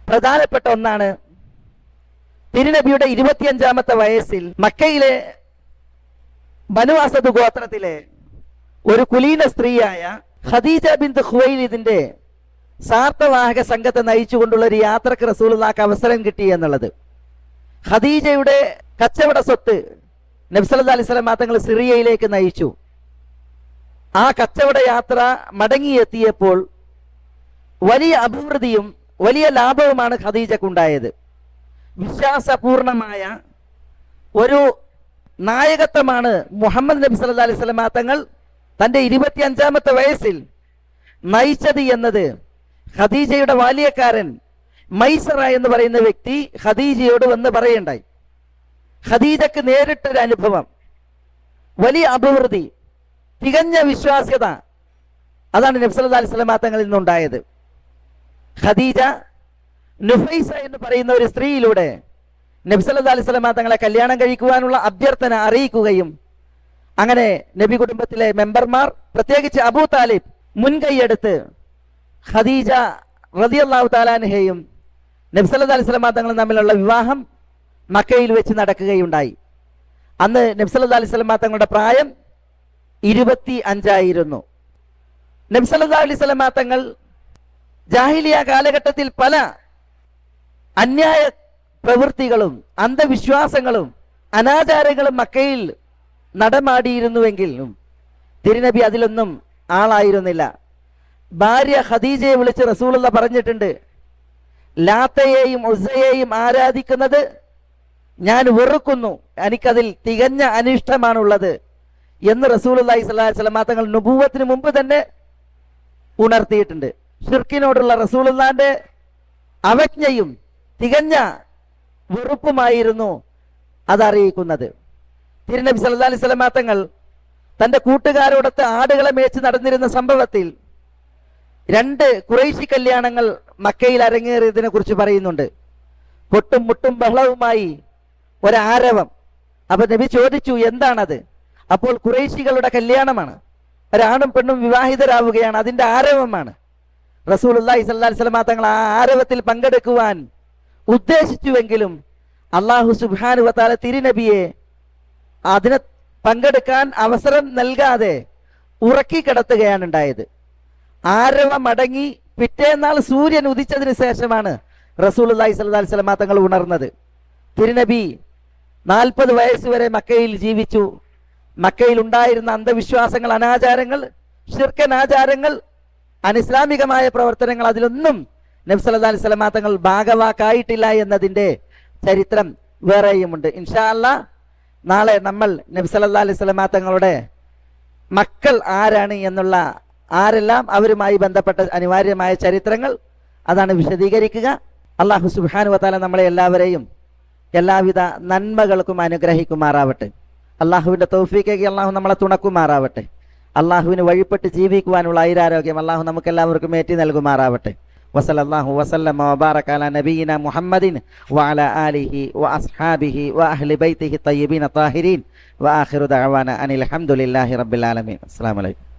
പ്രധാനപ്പെട്ട ഒന്നാണ് തിരുനബിയുടെ 25ാമത്തെ വയസ്സിൽ മക്കയിലെ ബനു അസദ് ഗോത്രത്തിലെ ഒരു കുലീന സ്ത്രീയായ ഖദീജ ബിൻത് ഖുവൈലിദിന്റെ സാർത്ഥവാഹക സംഘത്തെ നയിച്ചുകൊണ്ടുള്ള ഒരു യാത്രക്ക് റസൂലുള്ളാഹിക്ക് അവസരം കിട്ടി എന്നുള്ളത്. ഖദീജയുടെ കച്ചവട സ്വത്ത് നബി സല്ലല്ലാഹു അലൈഹി വസല്ലം തങ്ങൾ സിറിയയിലേക്ക് നയിച്ചു. ആ കച്ചവട യാത്ര മടങ്ങിയെത്തിയപ്പോൾ വലിയ അഭിവൃദ്ധിയും വലിയ ലാഭവുമാണ് ഖദീജക്കുണ്ടായത്. വിശ്വാസപൂർണമായ ഒരു നായകത്വമാണ് മുഹമ്മദ് നബി സല്ലല്ലാഹു അലൈഹി വസല്ലം തങ്ങൾ തന്റെ 25ാമത്തെ വയസ്സിൽ നയിച്ചത് എന്നത് ഖദീജയുടെ ബാല്യക്കാരൻ മൈസറ എന്ന് പറയുന്ന വ്യക്തി ഖദീജയോട് വന്ന് പറയണ്ടായി. ഖദീജക്ക് നേരിട്ടൊരു അനുഭവം, വലിയ അഭിവൃദ്ധി, തികഞ്ഞ വിശ്വാസ്യത, അതാണ് നബി സല്ലല്ലാഹു അലൈഹി വസല്ലം തങ്ങളിൽ നിന്നുണ്ടായത്. ഖദീജ നുഫൈസ എന്ന് പറയുന്ന ഒരു സ്ത്രീയിലൂടെ നബി സല്ലല്ലാഹു അലൈഹി വസല്ലമ തങ്ങളെ കല്യാണം കഴിക്കുവാനുള്ള അഭ്യർത്ഥന അറിയിക്കുകയും അങ്ങനെ നബി കുടുംബത്തിലെ മെമ്പർമാർ പ്രത്യേകിച്ച് അബൂ താലിബ് മുൻകൈയെടുത്ത് ഖദീജ റളിയല്ലാഹു തആല അൻഹയും നബി സല്ലല്ലാഹു അലൈഹി വസല്ലമ തങ്ങളും തമ്മിലുള്ള വിവാഹം മക്കയിൽ വെച്ച് നടക്കുകയുണ്ടായി. അന്ന് നബി സല്ലല്ലാഹു അലൈഹി വസല്ലമ തങ്ങളുടെ പ്രായം 25 നബി സല്ലല്ലാഹു അലൈഹി വസല്ലമ തങ്ങൾ ജാഹിലിയ കാലഘട്ടത്തിൽ പല അന്യായ പ്രവൃത്തികളും അന്ധവിശ്വാസങ്ങളും അനാചാരങ്ങളും മക്കയിൽ നടമാടിയിരുന്നുവെങ്കിലും തിരുനബി അതിലൊന്നും ആളായിരുന്നില്ല. ഭാര്യ ഖദീജയെ വിളിച്ച് റസൂലുള്ള പറഞ്ഞിട്ടുണ്ട്, ലാത്തയെയും ഉസ്സയെയും ആരാധിക്കുന്നത് ഞാൻ വെറുക്കുന്നു, എനിക്കതിൽ തികഞ്ഞ അനിഷ്ടമാണുള്ളത് എന്ന് റസൂലുള്ളാഹി സ്വല്ലല്ലാഹു അലൈഹി വസല്ലം തങ്ങൾ നുബുവത്തിന് മുമ്പ് തന്നെ ഉണർത്തിയിട്ടുണ്ട്. ഷിർക്കിനോടുള്ള റസൂലുള്ളാന്റെ അവജ്ഞയും തികഞ്ഞ വെറുപ്പുമായിരുന്നു അതറിയിക്കുന്നത്. തിരുനബി സല്ലല്ലാഹു അലൈഹി വസല്ലം തങ്ങൾ തന്റെ കൂട്ടുകാരോടൊത്ത് ആടുകളെ മേച്ച് നടന്നിരുന്ന സംഭവത്തിൽ 2 ഖുറൈശി കല്യാണങ്ങൾ മക്കയിൽ അരങ്ങേറിയതിനെ കുറിച്ച് പറയുന്നുണ്ട്. പൊട്ടും മുട്ടും ബഹളവുമായി ഒരാരവം. അപ്പൊ നബി ചോദിച്ചു, എന്താണത്? അപ്പോൾ ഖുറൈശികളുടെ കല്യാണമാണ്, ഒരാണും പെണ്ണും വിവാഹിതരാവുകയാണ്, അതിന്റെ ആരവമാണ്. റസൂലുള്ളാഹി സ്വല്ലല്ലാഹു അലൈഹി വസല്ലം തങ്ങൾ ആ ആരവത്തിൽ പങ്കെടുക്കുവാൻ ഉദ്ദേശിച്ചുവെങ്കിലും അല്ലാഹു സുബ്ഹാനഹു വ തആല തിരുനബിയെ അതിനെ പങ്കെടുക്കാൻ അവസരം നൽകാതെ ഉറക്കി കിടത്തുകയാണ് ഉണ്ടായത്. ആരവം അടങ്ങി പിറ്റേന്നാൾ സൂര്യൻ ഉദിച്ചതിന് ശേഷമാണ് റസൂലുള്ളാഹി സ്വല്ലല്ലാഹു അലൈഹി വസല്ലം തങ്ങൾ ഉണർന്നത്. തിരുനബി 40 വയസ്സ് വരെ മക്കയിൽ ജീവിച്ചു. മക്കയിൽ ഉണ്ടായിരുന്ന അന്ധവിശ്വാസങ്ങൾ, അനാചാരങ്ങൾ, ശിർക്കനാചാരങ്ങൾ, അനിസ്ലാമികമായ പ്രവർത്തനങ്ങൾ, അതിലൊന്നും നബി സല്ലല്ലാഹു അലൈഹി വസല്ലം തങ്ങൾ ഭാഗവാക്കായിട്ടില്ല എന്നതിന്റെ ചരിത്രം വേറെയുമുണ്ട്. ഇൻഷാ അല്ലാഹ് നാളെ നമ്മൾ നബി സല്ലല്ലാഹു അലൈഹി വസല്ലം തങ്ങളുടെ മക്കൾ ആരാണ് എന്നുള്ള, ആരെല്ലാം അവരുമായി ബന്ധപ്പെട്ട അനിവാര്യമായ ചരിത്രങ്ങൾ അതാണ് വിശദീകരിക്കുക. അല്ലാഹു സുബ്ഹാനഹു വ തആല നമ്മളെ എല്ലാവരെയും എല്ലാവിധ നന്മകൾക്കും അനുഗ്രഹിക്കുമാറാവട്ടെ. അള്ളാഹുവിന്റെ തൗഫീഖേക്ക് അള്ളാഹു നമ്മളെ തുണക്കുമാറാവട്ടെ. അള്ളാഹുവിന് വഴിപ്പെട്ട് ജീവിക്കുവാനുള്ള ഐരാരോഗ്യം അള്ളാഹു നമുക്ക് എല്ലാവർക്കും ഏറ്റി നൽകുമാറാവട്ടെ. വസല്ലല്ലാഹു വസല്ലമ വബാറക അലാ നബിയിന മുഹമ്മദിൻ വഅലാ ആലിഹി വഅസ്ഹാബിഹി വഅഹ്ലി ബൈതിഹി തയ്യിബീന താഹിരീൻ വആഖിറു ദഅവാന അനിൽ ഹംദുലില്ലാഹി റബ്ബിൽ ആലമീൻ. അസ്സലാമു അലൈക്കും.